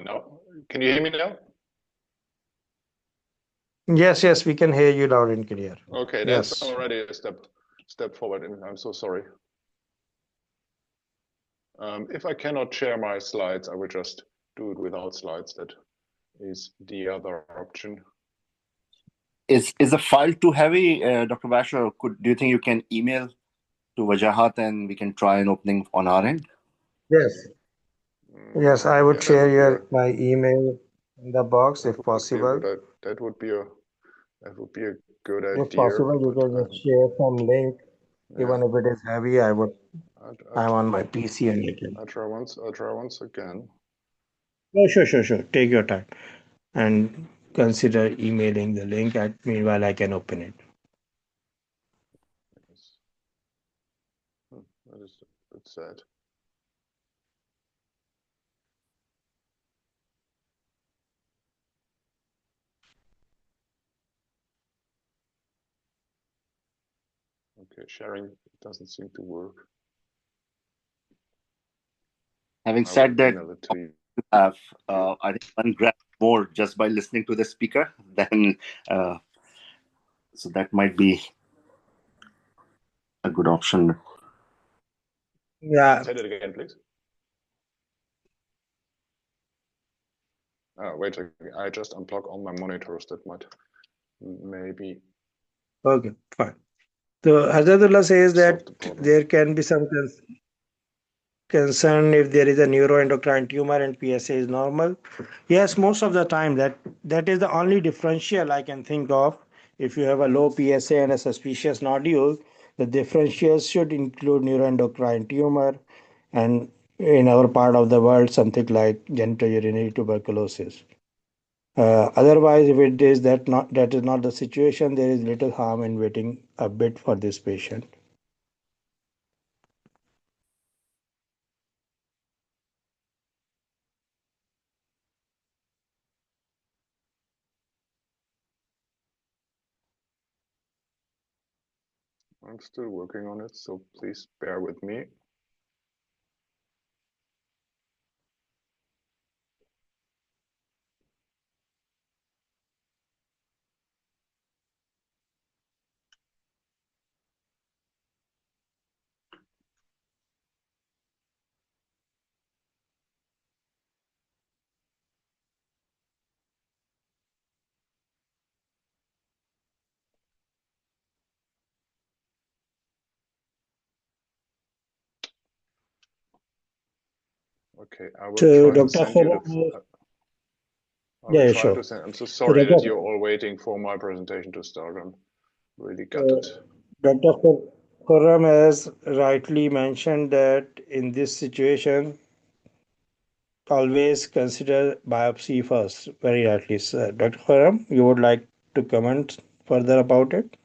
No. Can you hear me now? Yes, yes, we can hear you loud and clear. Okay, that's Yes. already a step forward, and I'm so sorry. If I cannot share my slides, I will just do it without slides. That is the other option. Is the file too heavy, Dr. Basher? Do you think you can email to Wajahat and we can try an opening on our end? Yes. Yes, I would Yeah, share your my email in the box if that would be a possible. good. That would be a good If idea. possible, you But can just share some link, even yeah, if it is heavy. I'm on my PC and I can. I'll try once again. Oh, sure. Take your time and consider emailing the link. Meanwhile, I can open it. Yes. That is a bit sad. Okay, sharing doesn't seem to work. Having I said will that, email it to you. you have I think 1 gram more just by listening to the speaker, then so that might be a good option. Yeah. Say it again, please. Oh, wait, I just unplug all my monitors. That might maybe Okay, fine. So Hazratullah says solve that the problem. there can be some concern if there is a neuroendocrine tumor and PSA is normal. Yes, most of the time that is the only differential I can think of. If you have a low PSA and a suspicious nodule, the differentials should include neuroendocrine tumor and in our part of the world something like genitourinary tuberculosis. Otherwise, if it is that is not the situation, there is little harm in waiting a bit for this patient. I'm still working on it, so please bear with me. Okay, I will So, try to Dr. send you the. Khurram, I will yeah, try sure. to send. I'm so So, sorry that Dr. you're all waiting for my presentation to start. I'm really gutted. Uh, Dr. Khurram has rightly mentioned that in this situation, always consider biopsy first. Very rightly, sir. Dr. Khurram, you would like to comment further about it?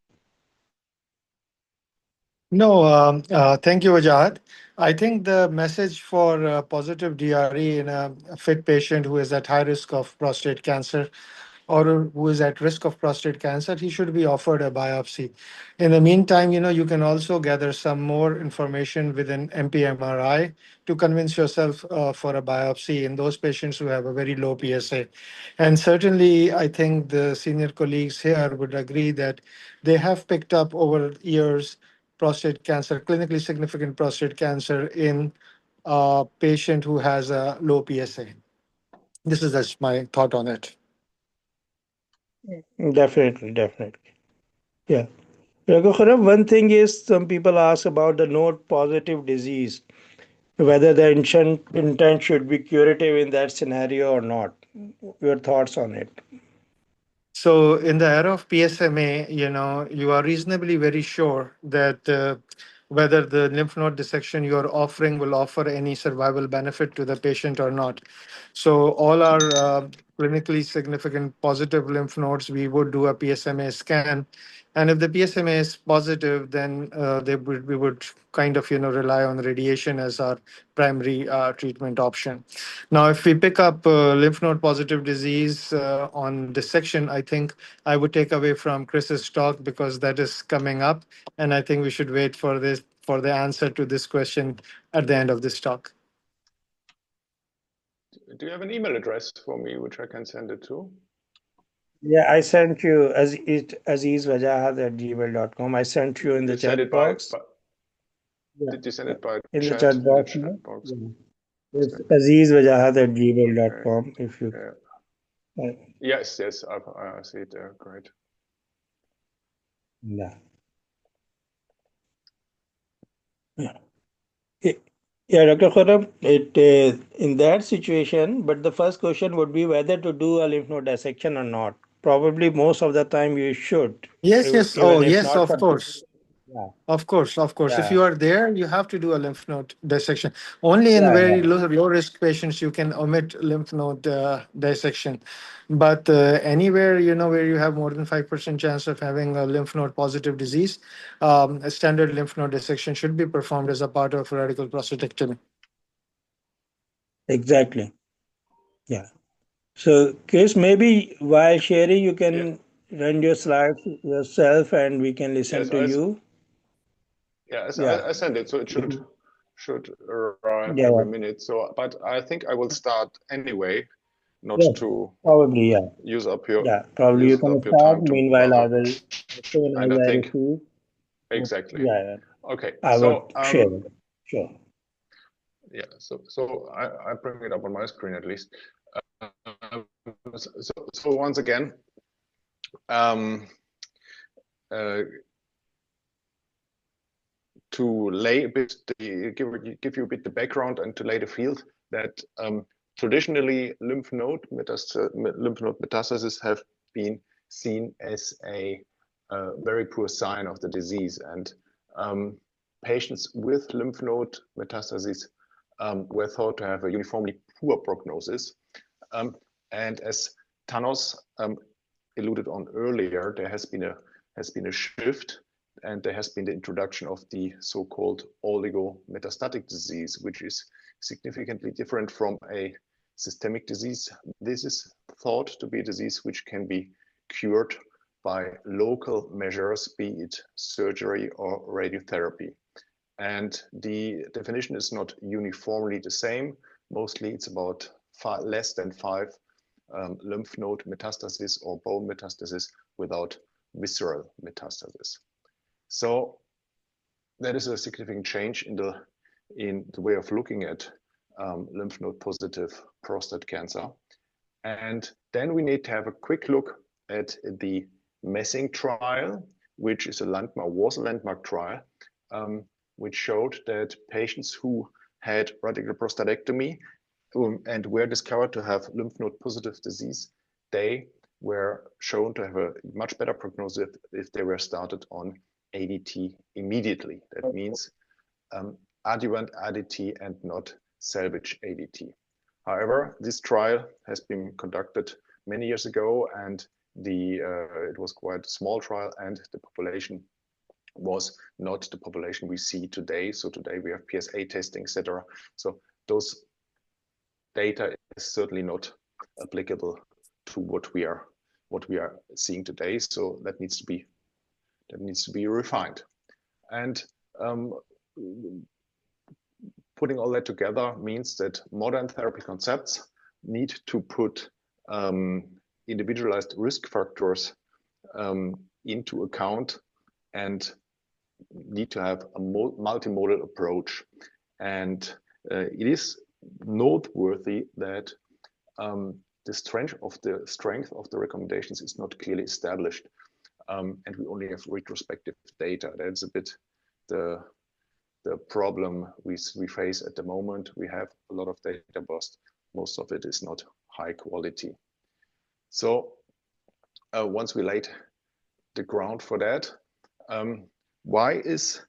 No, thank you, Wajahat. I think the message for positive DRE in a fit patient who is at high risk of prostate cancer or who is at risk of prostate cancer, he should be offered a biopsy. In the meantime, you can also gather some more information with an MPMRI to convince yourself for a biopsy in those patients who have a very low PSA. And certainly, I think the senior colleagues here would agree that they have picked up over years prostate cancer, clinically significant prostate cancer in a patient who has a low PSA. This is just my thought on it. Definitely, definitely. Yeah. Dr. Khurram, one thing is some people ask about the node positive disease, whether the intent should be curative in that scenario or not. Your thoughts on it? So in the era of PSMA, you are reasonably very sure that whether the lymph node dissection you're offering will offer any survival benefit to the patient or not. So all our clinically significant positive lymph nodes, we would do a PSMA scan. And if the PSMA is positive, then we would kind of, rely on radiation as our primary treatment option. Now, if we pick up lymph node positive disease on dissection, I think I would take away from Chris's talk because that is coming up. And I think we should wait for the answer to this question at the end of this talk. Do you have an email address for me which I can send it to? Yeah, I sent you azizwajahat@gmail.com. I sent you in the You send chat it by, box. Yeah. did you send it by In the chat? chat In the box. chat box. Yeah. It's Okay. Okay. azizwajahat@gmail.com if you. Yeah. Uh, Yes, I see it there. Great. yeah. Yeah. Eh, yeah, Dr. Khurram, in that situation, but the first question would be whether to do a lymph node dissection or not. Probably most of the time you should, Yes, yes. Oh, even if yes, not of for. course. Yeah. Of course, of course. If Yeah. you are there, you have to do a lymph node dissection. Only in Yeah. very Yeah. low risk patients you can omit lymph node dissection. But anywhere where you have more than 5% chance of having a lymph node positive disease, a standard lymph node dissection should be performed as a part of radical prostatectomy. Exactly. Yeah. So, Chris, maybe while sharing, you Yeah. can run your slides yourself and we can listen Yes, to you. Yeah. I sent it, so it should arrive Yeah. every minute. So, but I think I will start anyway, not Yes. to Probably. Yeah. use up your Yeah. Probably you can start. time too Meanwhile, I will, much. as soon And as I I think receive. exactly. Yeah. Okay. I would So share it. Sure. yeah. So I bring it up on my screen at least. So once again, um, uh, to lay a bit, give you a bit the background and to lay the field that traditionally lymph node metastasis have been seen as a very poor sign of the disease, and patients with lymph node metastases were thought to have a uniformly poor prognosis. And as Thanos alluded on earlier, there has been a shift, and there has been the introduction of the so-called oligometastatic disease, which is significantly different from a systemic disease. This is thought to be a disease which can be cured by local measures, be it surgery or radiotherapy. And the definition is not uniformly the same. Mostly it's about less than 5 lymph node metastasis or bone metastasis without visceral metastasis. So that is a significant change in the way of looking at lymph node positive prostate cancer. And then we need to have a quick look at the Messing trial, which is was a landmark trial, which showed that patients who had radical prostatectomy and were discovered to have lymph node positive disease, they were shown to have a much better prognosis if they were started on ADT immediately. That means adjuvant ADT and not salvage ADT. However, this trial has been conducted many years ago, and it was quite a small trial, and the population was not the population we see today. So today we have PSA testing, etc. So those data is certainly not applicable to what we are seeing today. So that needs to be refined. And putting all that together means that modern therapy concepts need to put individualized risk factors into account and need to have a multimodal approach. And it is noteworthy that the strength of the recommendations is not clearly established, and we only have retrospective data. That's a bit the problem we face at the moment. We have a lot of data, but most of it is not high quality. So once we laid the ground for that, why is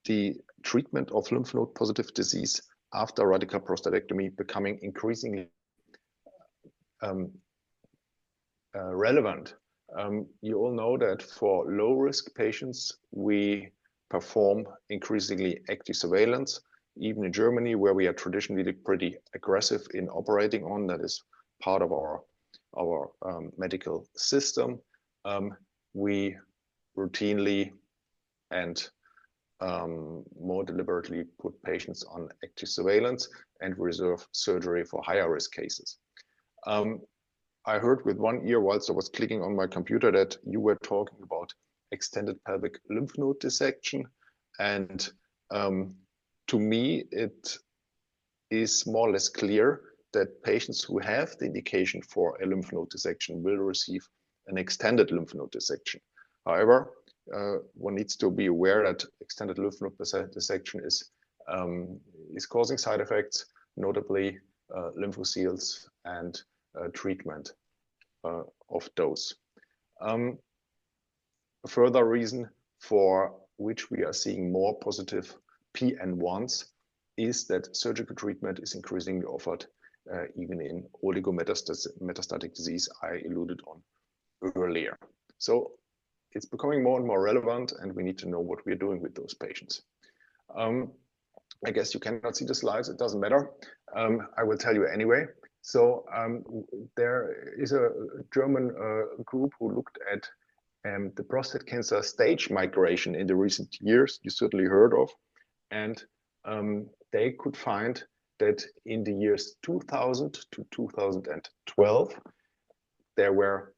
the treatment of lymph node positive disease after radical prostatectomy becoming increasingly relevant? You all know that for low risk patients, we perform increasingly active surveillance. Even in Germany, where we are traditionally pretty aggressive in operating on, that is part of our medical system. We routinely and more deliberately put patients on active surveillance and reserve surgery for higher risk cases. I heard with one ear whilst I was clicking on my computer that you were talking about extended pelvic lymph node dissection. And to me, it is more or less clear that patients who have the indication for a lymph node dissection will receive an extended lymph node dissection. However, one needs to be aware that extended lymph node dissection is causing side effects, notably lymphoseals and treatment of those. A further reason for which we are seeing more positive PN1s is that surgical treatment is increasingly offered even in oligometastatic disease I alluded on earlier. So it's becoming more and more relevant, and we need to know what we're doing with those patients. I guess you cannot see the slides, it doesn't matter. I will tell you anyway. So there is a German group who looked at the prostate cancer stage migration in the recent years, you certainly heard of. And they could find that in the years 2000 to 2012, there were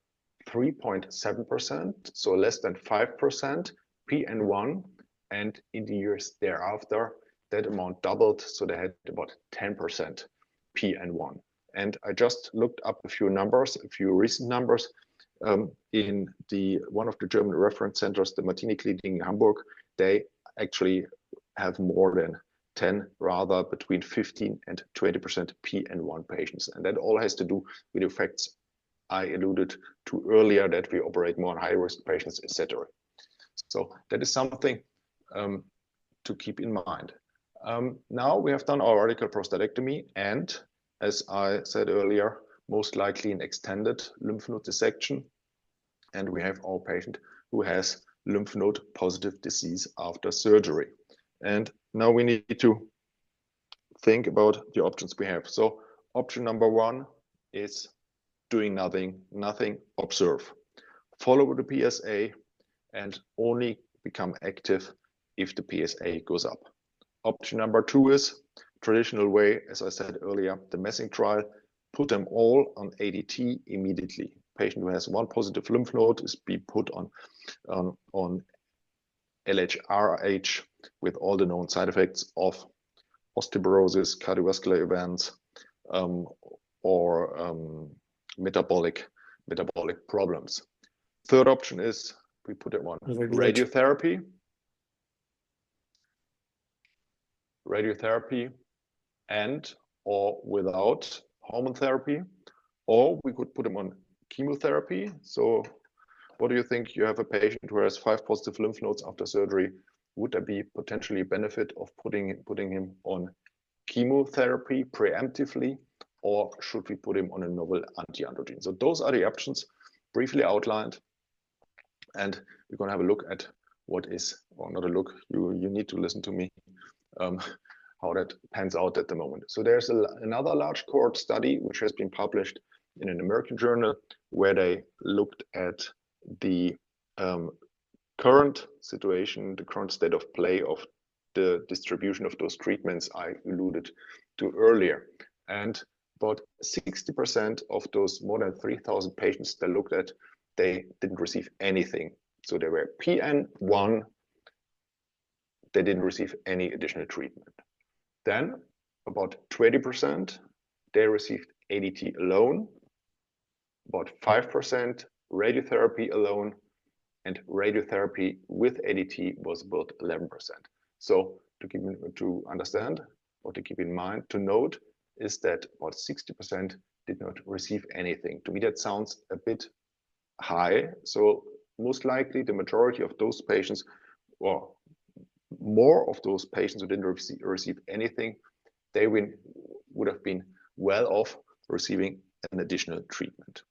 3.7%, so less than 5% PN1. And in the years thereafter, that amount doubled, so they had about 10% PN1. And I just looked up a few numbers, a few recent numbers. In one of the German reference centers, the Martini Klinik in Hamburg, they actually have more than 10, rather between 15 and 20% PN1 patients. And that all has to do with the effects I alluded to earlier, that we operate more on high-risk patients, etc. So that is something to keep in mind. Now we have done our radical prostatectomy, and as I said earlier, most likely an extended lymph node dissection. And we have our patient who has lymph node positive disease after surgery. And now we need to think about the options we have. So option number one is doing nothing, observe. Follow the PSA and only become active if the PSA goes up. Option number 2 is traditional way, as I said earlier, the messing trial, put them all on ADT immediately. Patient who has one positive lymph node is be put on LHRH with all the known side effects of osteoporosis, cardiovascular events, or metabolic problems. Third option is we put them on radiotherapy and or without hormone therapy, or we could put them on chemotherapy. So what do you think? You have a patient who has 5 positive lymph nodes after surgery. Would there be potentially a benefit of putting him on chemotherapy preemptively, or should we put him on a novel anti-androgen? So those are the options briefly outlined, and we're going to have a look at what is, or not a look, you need to listen to me, how that pans out at the moment. So there's another large cohort study which has been published in an American journal where they looked at the current situation, the current state of play of the distribution of those treatments I alluded to earlier. And about 60% of those more than 3,000 patients they looked at, they didn't receive anything. So they were PN1, they didn't receive any additional treatment. Then about 20%, they received ADT alone, about 5% radiotherapy alone, and radiotherapy with ADT was about 11%. So to understand or to keep in mind, to note is that about 60% did not receive anything. To me, that sounds a bit high. So most likely the majority of those patients, or more of those patients who didn't receive anything, they would have been well off receiving an additional treatment.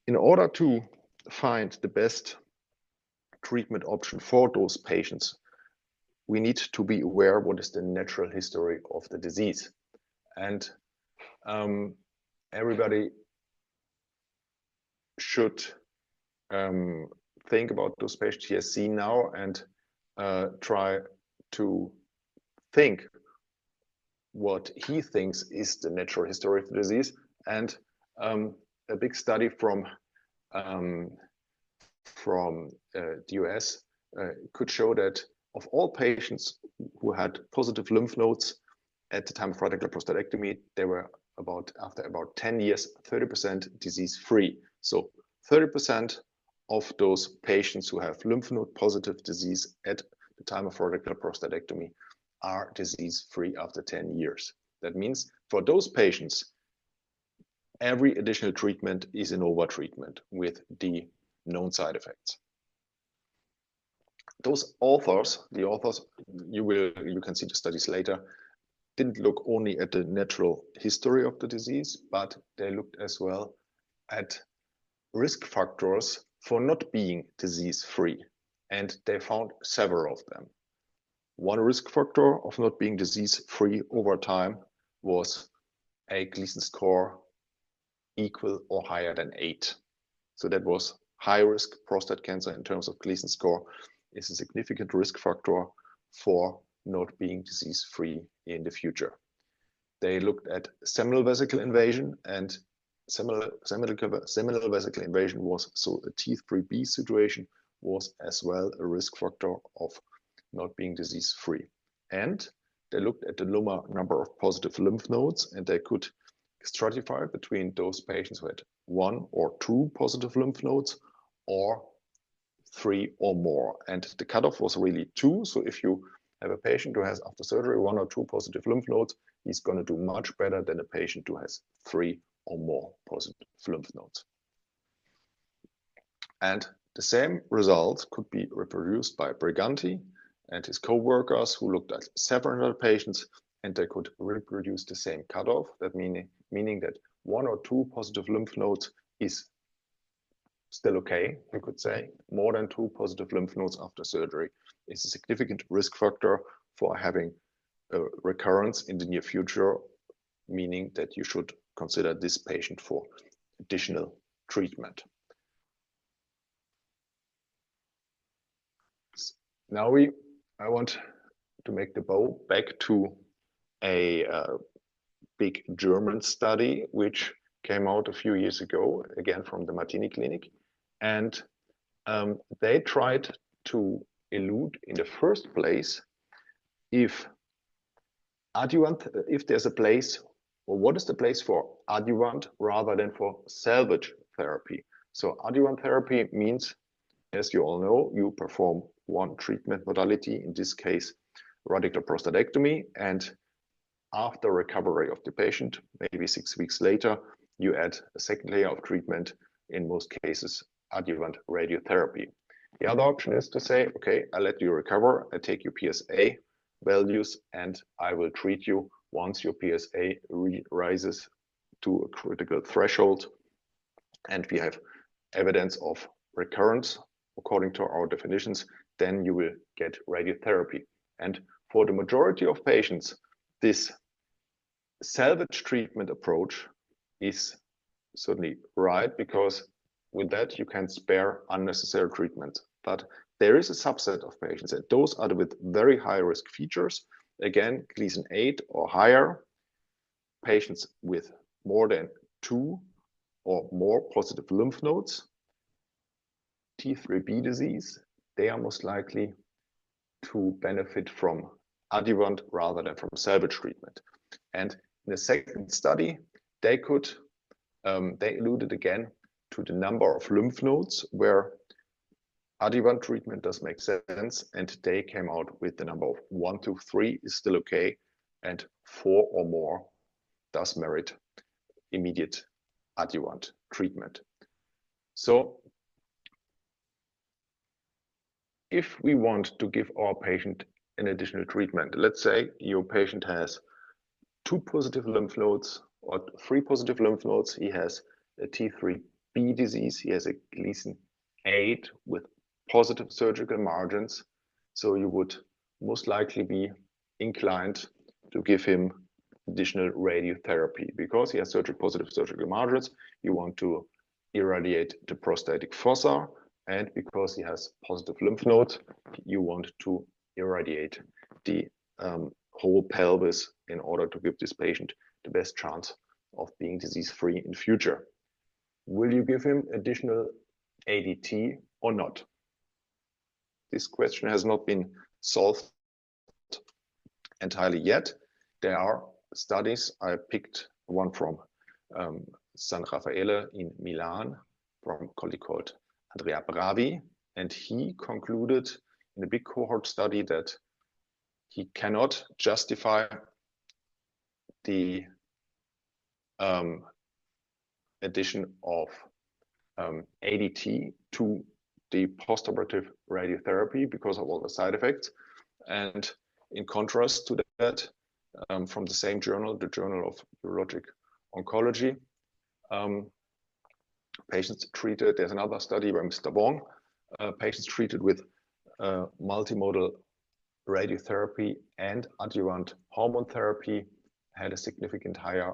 In order to find the best treatment option for those patients, we need to be aware what is the natural history of the disease. And everybody should think about those patients he has seen now and try to think what he thinks is the natural history of the disease. And a big study from the US could show that of all patients who had positive lymph nodes at the time of radical prostatectomy, they were after about 10 years, 30% disease-free. So 30% of those patients who have lymph node positive disease at the time of radical prostatectomy are disease-free after 10 years. That means for those patients, every additional treatment is an over-treatment with the known side effects. Those authors, you can see the studies later, didn't look only at the natural history of the disease, but they looked as well at risk factors for not being disease-free. And they found several of them. One risk factor of not being disease-free over time was a Gleason score equal or higher than 8. So that was high-risk prostate cancer in terms of Gleason score is a significant risk factor for not being disease-free in the future. They looked at seminal vesicle invasion, and seminal vesicle invasion was, so a T3B situation was as well a risk factor of not being disease-free. And they looked at the lower number of positive lymph nodes, and they could stratify between those patients who had 1 or 2 positive lymph nodes or 3 or more. And the cutoff was really 2. So if you have a patient who has after surgery 1 or 2 positive lymph nodes, he's going to do much better than a patient who has 3 or more positive lymph nodes. And the same results could be reproduced by Briganti and his co-workers who looked at 700 patients, and they could reproduce the same cutoff. That meaning that 1 or 2 positive lymph nodes is still okay, you could say. More than 2 positive lymph nodes after surgery is a significant risk factor for having a recurrence in the near future meaning that you should consider this patient for additional treatment. Now I want to make the bow back to a big German study which came out a few years ago, again from the Martini Clinic, and they tried to elude in the first place if there's a place, or what is the place for adjuvant rather than for salvage therapy. So adjuvant therapy means, as you all know, you perform one treatment modality, in this case radical prostatectomy, and after recovery of the patient, maybe 6 weeks later, you add a second layer of treatment, in most cases adjuvant radiotherapy. The other option is to say, okay, I let you recover, I take your PSA values and I will treat you once your PSA rises to a critical threshold and we have evidence of recurrence according to our definitions, then you will get radiotherapy. And for the majority of patients, this salvage treatment approach is certainly right, because with that you can spare unnecessary treatment. But there is a subset of patients, and those are with very high risk features, again Gleason 8 or higher, patients with more than 2 or more positive lymph nodes, T3B disease. They are most likely to benefit from adjuvant rather than from salvage treatment. And in the second study, they alluded again to the number of lymph nodes where adjuvant treatment does make sense, and they came out with the number of 1 to 3 is still okay, and 4 or more does merit immediate adjuvant treatment. So if we want to give our patient an additional treatment, let's say your patient has 2 positive lymph nodes or 3 positive lymph nodes, he has a T3B disease, he has a Gleason 8 with positive surgical margins, so you would most likely be inclined to give him additional radiotherapy because he has positive surgical margins. You want to irradiate the prostatic fossa, and because he has positive lymph nodes, you want to irradiate the whole pelvis in order to give this patient the best chance of being disease-free in future. Will you give him additional ADT or not? This question has not been solved entirely yet. There are studies. I picked one from San Raffaele in Milan from a colleague called Andrea Bravi, and he concluded in a big cohort study that he cannot justify the addition of ADT to the postoperative radiotherapy because of all the side effects. And in contrast to that, from the same journal, the Journal of Uro-oncology, patients treated, there's another study by Mr. Wong, patients treated with multimodal radiotherapy and adjuvant hormone therapy had a significant higher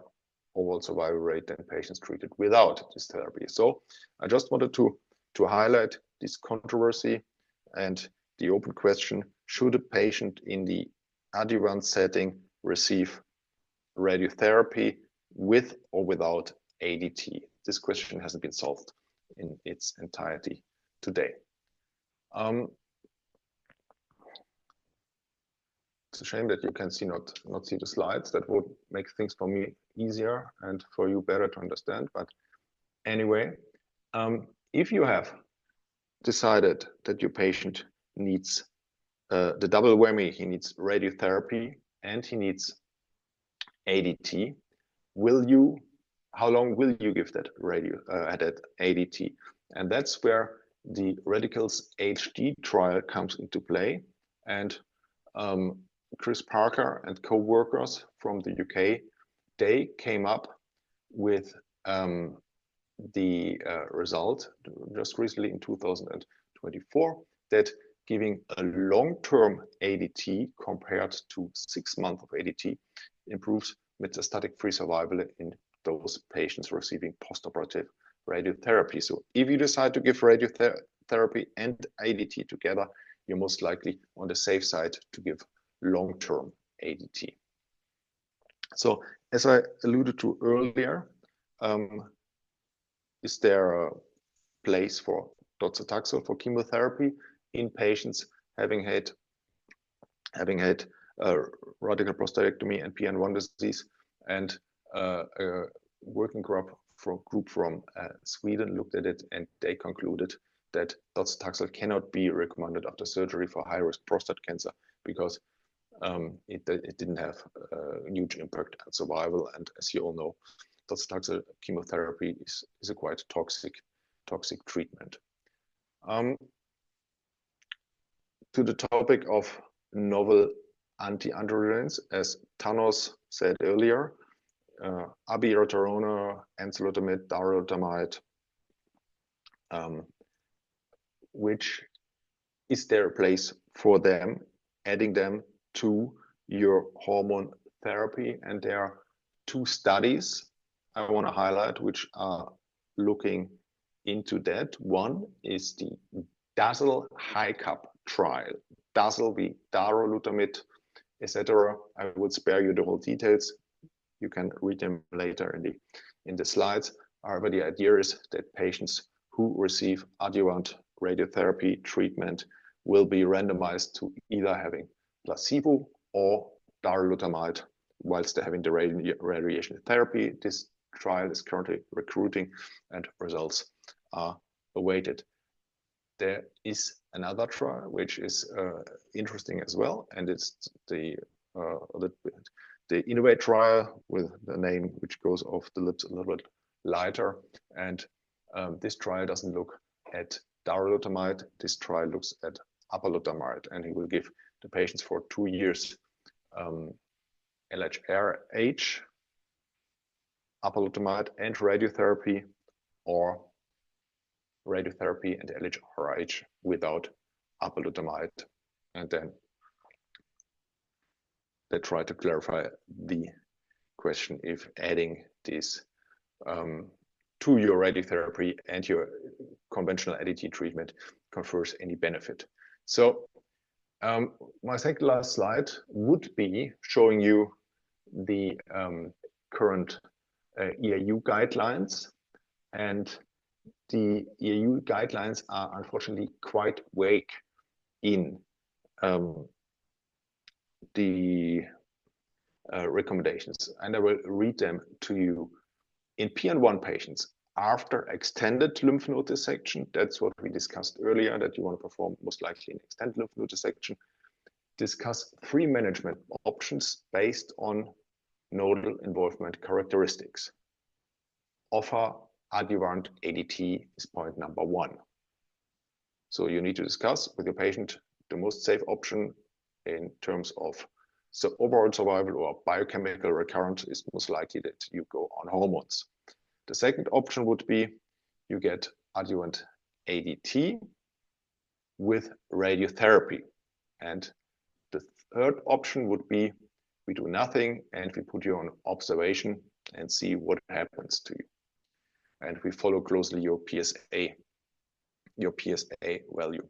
overall survival rate than patients treated without this therapy. So I just wanted to highlight this controversy and the open question, should a patient in the adjuvant setting receive radiotherapy with or without ADT? This question hasn't been solved in its entirety today. It's a shame that you can not see the slides. That would make things for me easier and for you better to understand. But anyway, if you have decided that your patient needs the double whammy, he needs radiotherapy and he needs ADT, how long will you give that that ADT? And that's where the Radicals HD trial comes into play. And Chris Parker and co-workers from the UK, they came up with the result just recently in 2024 that giving a long-term ADT compared to 6 months of ADT improves metastatic-free survival in those patients receiving postoperative radiotherapy. So if you decide to give radiotherapy and ADT together, you're most likely on the safe side to give long-term ADT. So as I alluded to earlier, is there a place for docetaxel for chemotherapy in patients having had radical prostatectomy and PN1 disease? And a working group from Sweden looked at it, and they concluded that docetaxel cannot be recommended after surgery for high-risk prostate cancer because it didn't have a huge impact on survival. And as you all know, docetaxel chemotherapy is a quite toxic treatment. To the topic of novel anti-androgens, as Thanos said earlier, abiraterone, enzalutamide, darolutamide, which is there a place for them, adding them to your hormone therapy? And there are two studies I want to highlight which are looking into that. One is the DAZZLE HiCap trial. DAZZLE, the darolutamide, etc. I would spare you the whole details. You can read them later in the slides. However, the idea is that patients who receive adjuvant radiotherapy treatment will be randomized to either having placebo or darolutamide whilst they're having the radiation therapy. This trial is currently recruiting and results are awaited. There is another trial which is interesting as well, and it's the Innovate trial, with the name which goes off the lips a little bit lighter. And this trial doesn't look at darolutamide. This trial looks at apalutamide, and he will give the patients for 2 years LHRH, apalutamide, and radiotherapy, or radiotherapy and LHRH without apalutamide. And then they try to clarify the question if adding this to your radiotherapy and your conventional ADT treatment confers any benefit. So my second last slide would be showing you the current EAU guidelines. And the EAU guidelines are unfortunately quite vague in the recommendations, and I will read them to you. In PN1 patients, after extended lymph node dissection, that's what we discussed earlier, that you want to perform most likely an extended lymph node dissection, discuss 3 management options based on nodal involvement characteristics. Offer adjuvant ADT is point number 1. So you need to discuss with your patient the most safe option in terms of overall survival or biochemical recurrence is most likely that you go on hormones. The second option would be you get adjuvant ADT with radiotherapy. And the third option would be we do nothing and we put you on observation and see what happens to you. And we follow closely your PSA value.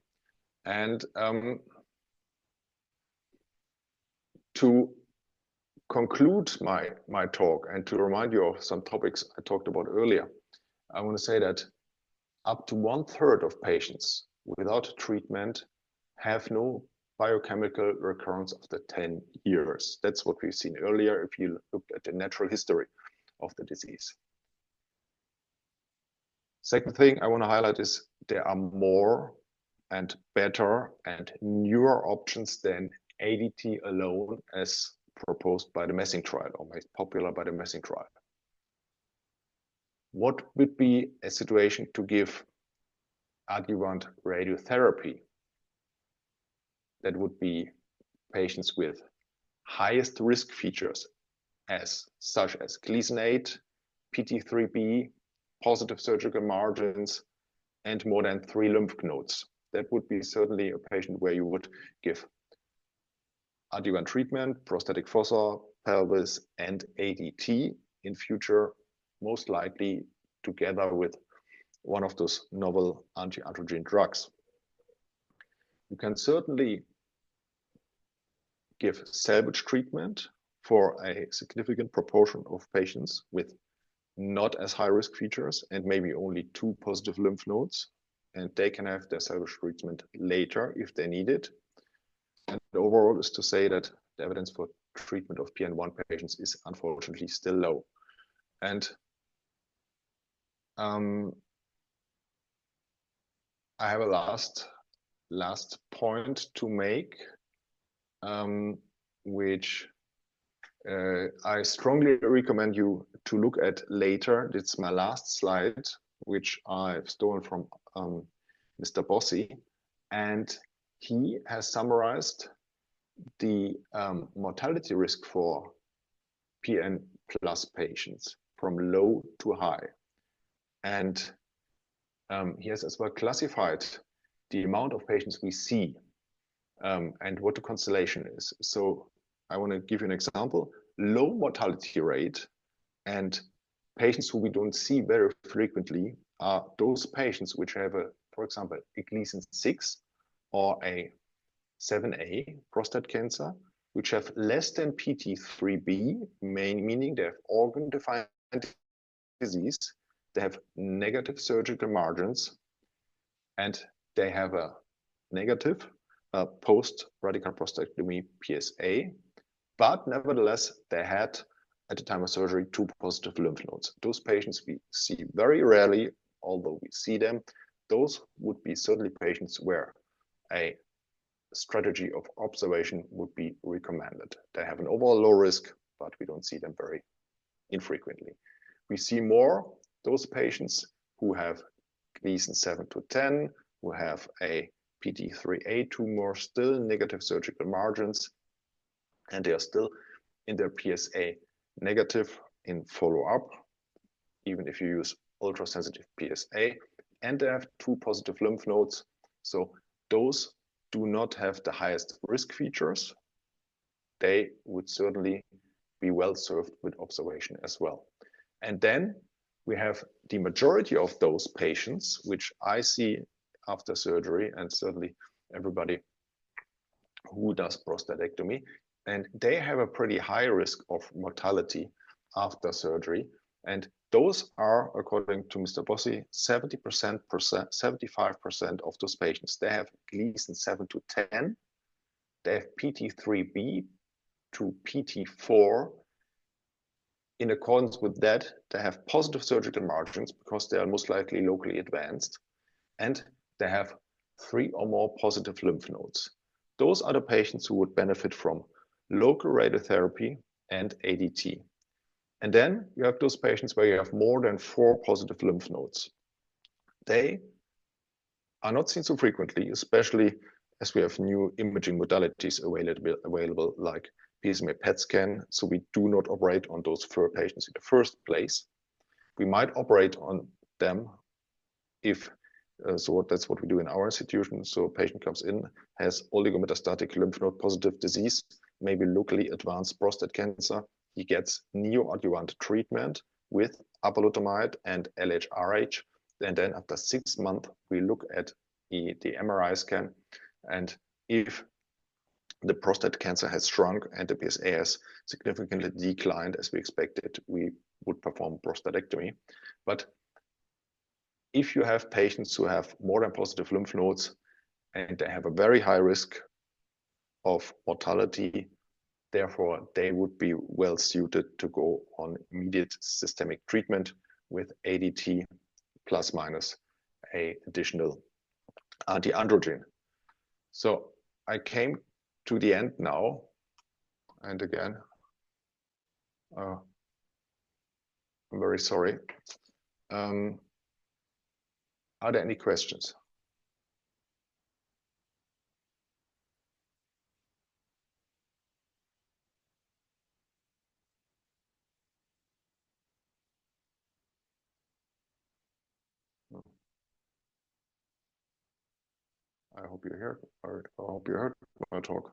And to conclude my talk and to remind you of some topics I talked about earlier, I want to say that up to 1/3 of patients without treatment have no biochemical recurrence after 10 years. That's what we've seen earlier if you looked at the natural history of the disease. Second thing I want to highlight is there are more and better and newer options than ADT alone as proposed by the Messing trial, or made popular by the Messing trial. What would be a situation to give adjuvant radiotherapy? That would be patients with highest risk features such as Gleason 8, PT3B, positive surgical margins, and more than 3 lymph nodes. That would be certainly a patient where you would give adjuvant treatment, prostatic fossa, pelvis and ADT in future, most likely together with one of those novel anti-androgen drugs. You can certainly give salvage treatment for a significant proportion of patients with not as high risk features and maybe only 2 positive lymph nodes, and they can have their salvage treatment later if they need it. And overall is to say that the evidence for treatment of PN1 patients is unfortunately still low. And I have a last point to make, which I strongly recommend you to look at later. It's my last slide, which I've stolen from Mr. Bossi, and he has summarized the mortality risk for PN plus patients from low to high. And he has as well classified the amount of patients we see and what the constellation is. So I want to give you an example. Low mortality rate and patients who we don't see very frequently are those patients which have a, for example, a Gleason 6 or a 7A prostate cancer, which have less than PT3B, meaning they have organ-defined disease, they have negative surgical margins, and they have a negative post-radical prostatectomy PSA, but nevertheless, they had, at the time of surgery, 2 positive lymph nodes. Those patients we see very rarely, although we see them. Those would be certainly patients where a strategy of observation would be recommended. They have an overall low risk, but we don't see them very infrequently. We see more those patients who have Gleason 7 to 10, who have a PT3A tumor, still negative surgical margins, and they are still in their PSA negative in follow-up, even if you use ultrasensitive PSA, and they have 2 positive lymph nodes. So those do not have the highest risk features. They would certainly be well served with observation as well. And then we have the majority of those patients, which I see after surgery, and certainly everybody who does prostatectomy, and they have a pretty high risk of mortality after surgery. And those are, according to Mr. Bossi, 75% of those patients. They have Gleason 7 to 10. They have PT3B to PT4. In accordance with that, they have positive surgical margins because they are most likely locally advanced, and they have 3 or more positive lymph nodes. Those are the patients who would benefit from local radiotherapy and ADT. And then you have those patients where you have more than 4 positive lymph nodes. They are not seen so frequently, especially as we have new imaging modalities available like PSMA PET scan. So we do not operate on those 4 patients in the first place. We might operate on them if, so that's what we do in our institution. So a patient comes in, has oligometastatic lymph node positive disease, maybe locally advanced prostate cancer. He gets neoadjuvant treatment with apalutamide and LHRH. And then after 6 months, we look at the MRI scan. And if the prostate cancer has shrunk and the PSA has significantly declined as we expected, we would perform prostatectomy. But if you have patients who have more than positive lymph nodes and they have a very high risk of mortality, therefore they would be well suited to go on immediate systemic treatment with ADT plus minus a additional anti-androgen. So I came to the end now, and again, I'm very sorry. Are there any questions? I hope you heard, or I hope you heard my talk.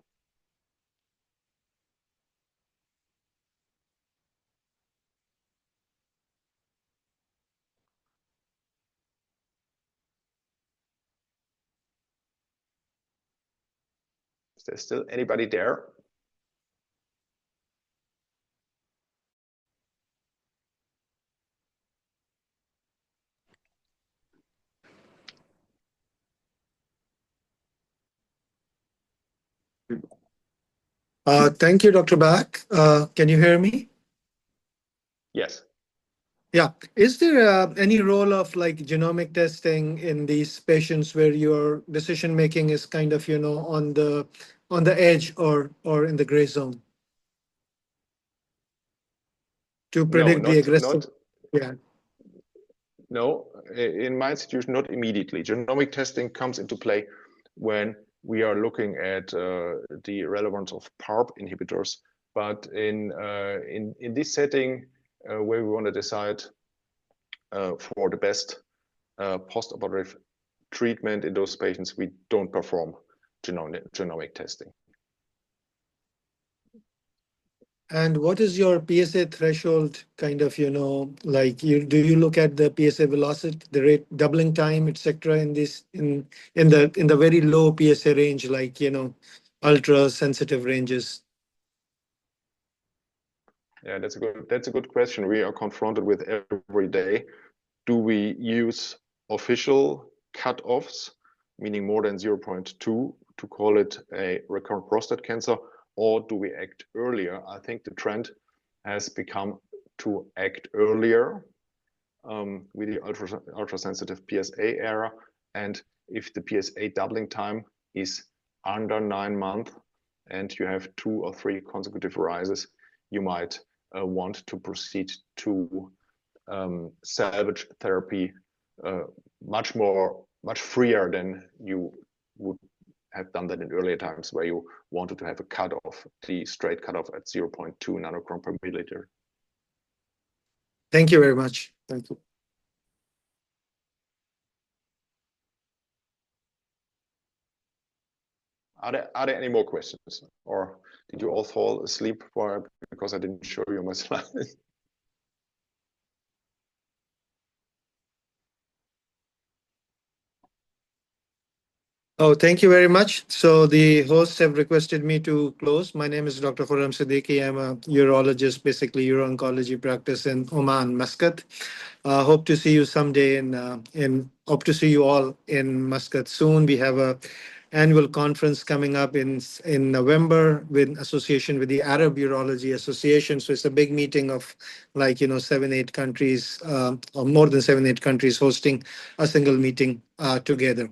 there still anybody there? Thank you, Dr. Bach. Can you hear me? Yes. Yeah. Is there any role of like genomic testing in these patients where your decision making is kind of, on the edge or in the gray zone to predict the aggressive? Yeah. No, in my institution, not immediately. Genomic testing comes into play when we are looking at the relevance of PARP inhibitors. But in this setting, where we want to decide for the best post-operative treatment in those patients, we don't perform genomic testing. And what is your PSA threshold kind of, like do you look at the PSA velocity, the rate, doubling time, etc. in the very low PSA range, like, ultra sensitive ranges? Yeah, that's a good question. We are confronted with every day. Do we use official cutoffs, meaning more than 0.2, to call it a recurrent prostate cancer, or do we act earlier? I think the trend has become to act earlier with the ultra-sensitive PSA era. And if the PSA doubling time is under 9 months and you have 2 or 3 consecutive rises, you might want to proceed to salvage therapy much freer than you would have done that in earlier times, where you wanted to have a cutoff, the straight cutoff at 0.2 nanocron per milliliter. Thank you very much. Thank you. Are there any more questions, or did you all fall asleep because I didn't show you my slides? Oh, thank you very much. So the hosts have requested me to close. My name is Dr. Khurram Siddiqui. I'm a urologist, basically uro-oncology practice in Oman, Muscat. Hope to see you someday hope to see you all in Muscat soon. We have a annual conference coming up in November with association with the Arab Urology Association. So it's a big meeting of 7-8 countries, or more than 7-8 countries hosting a single meeting together.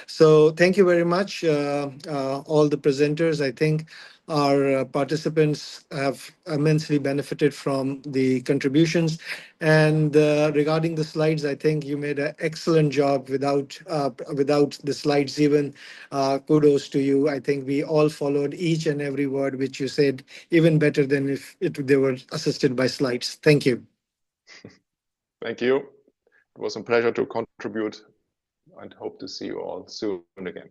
So thank you very much, all the presenters. I think our participants have immensely benefited from the contributions. And regarding the slides, I think you made an excellent job without the slides even. Kudos to you. I think we all followed each and every word which you said, even better than if they were assisted by slides. Thank you. Thank you. It was a pleasure to contribute, and hope to see you all soon again.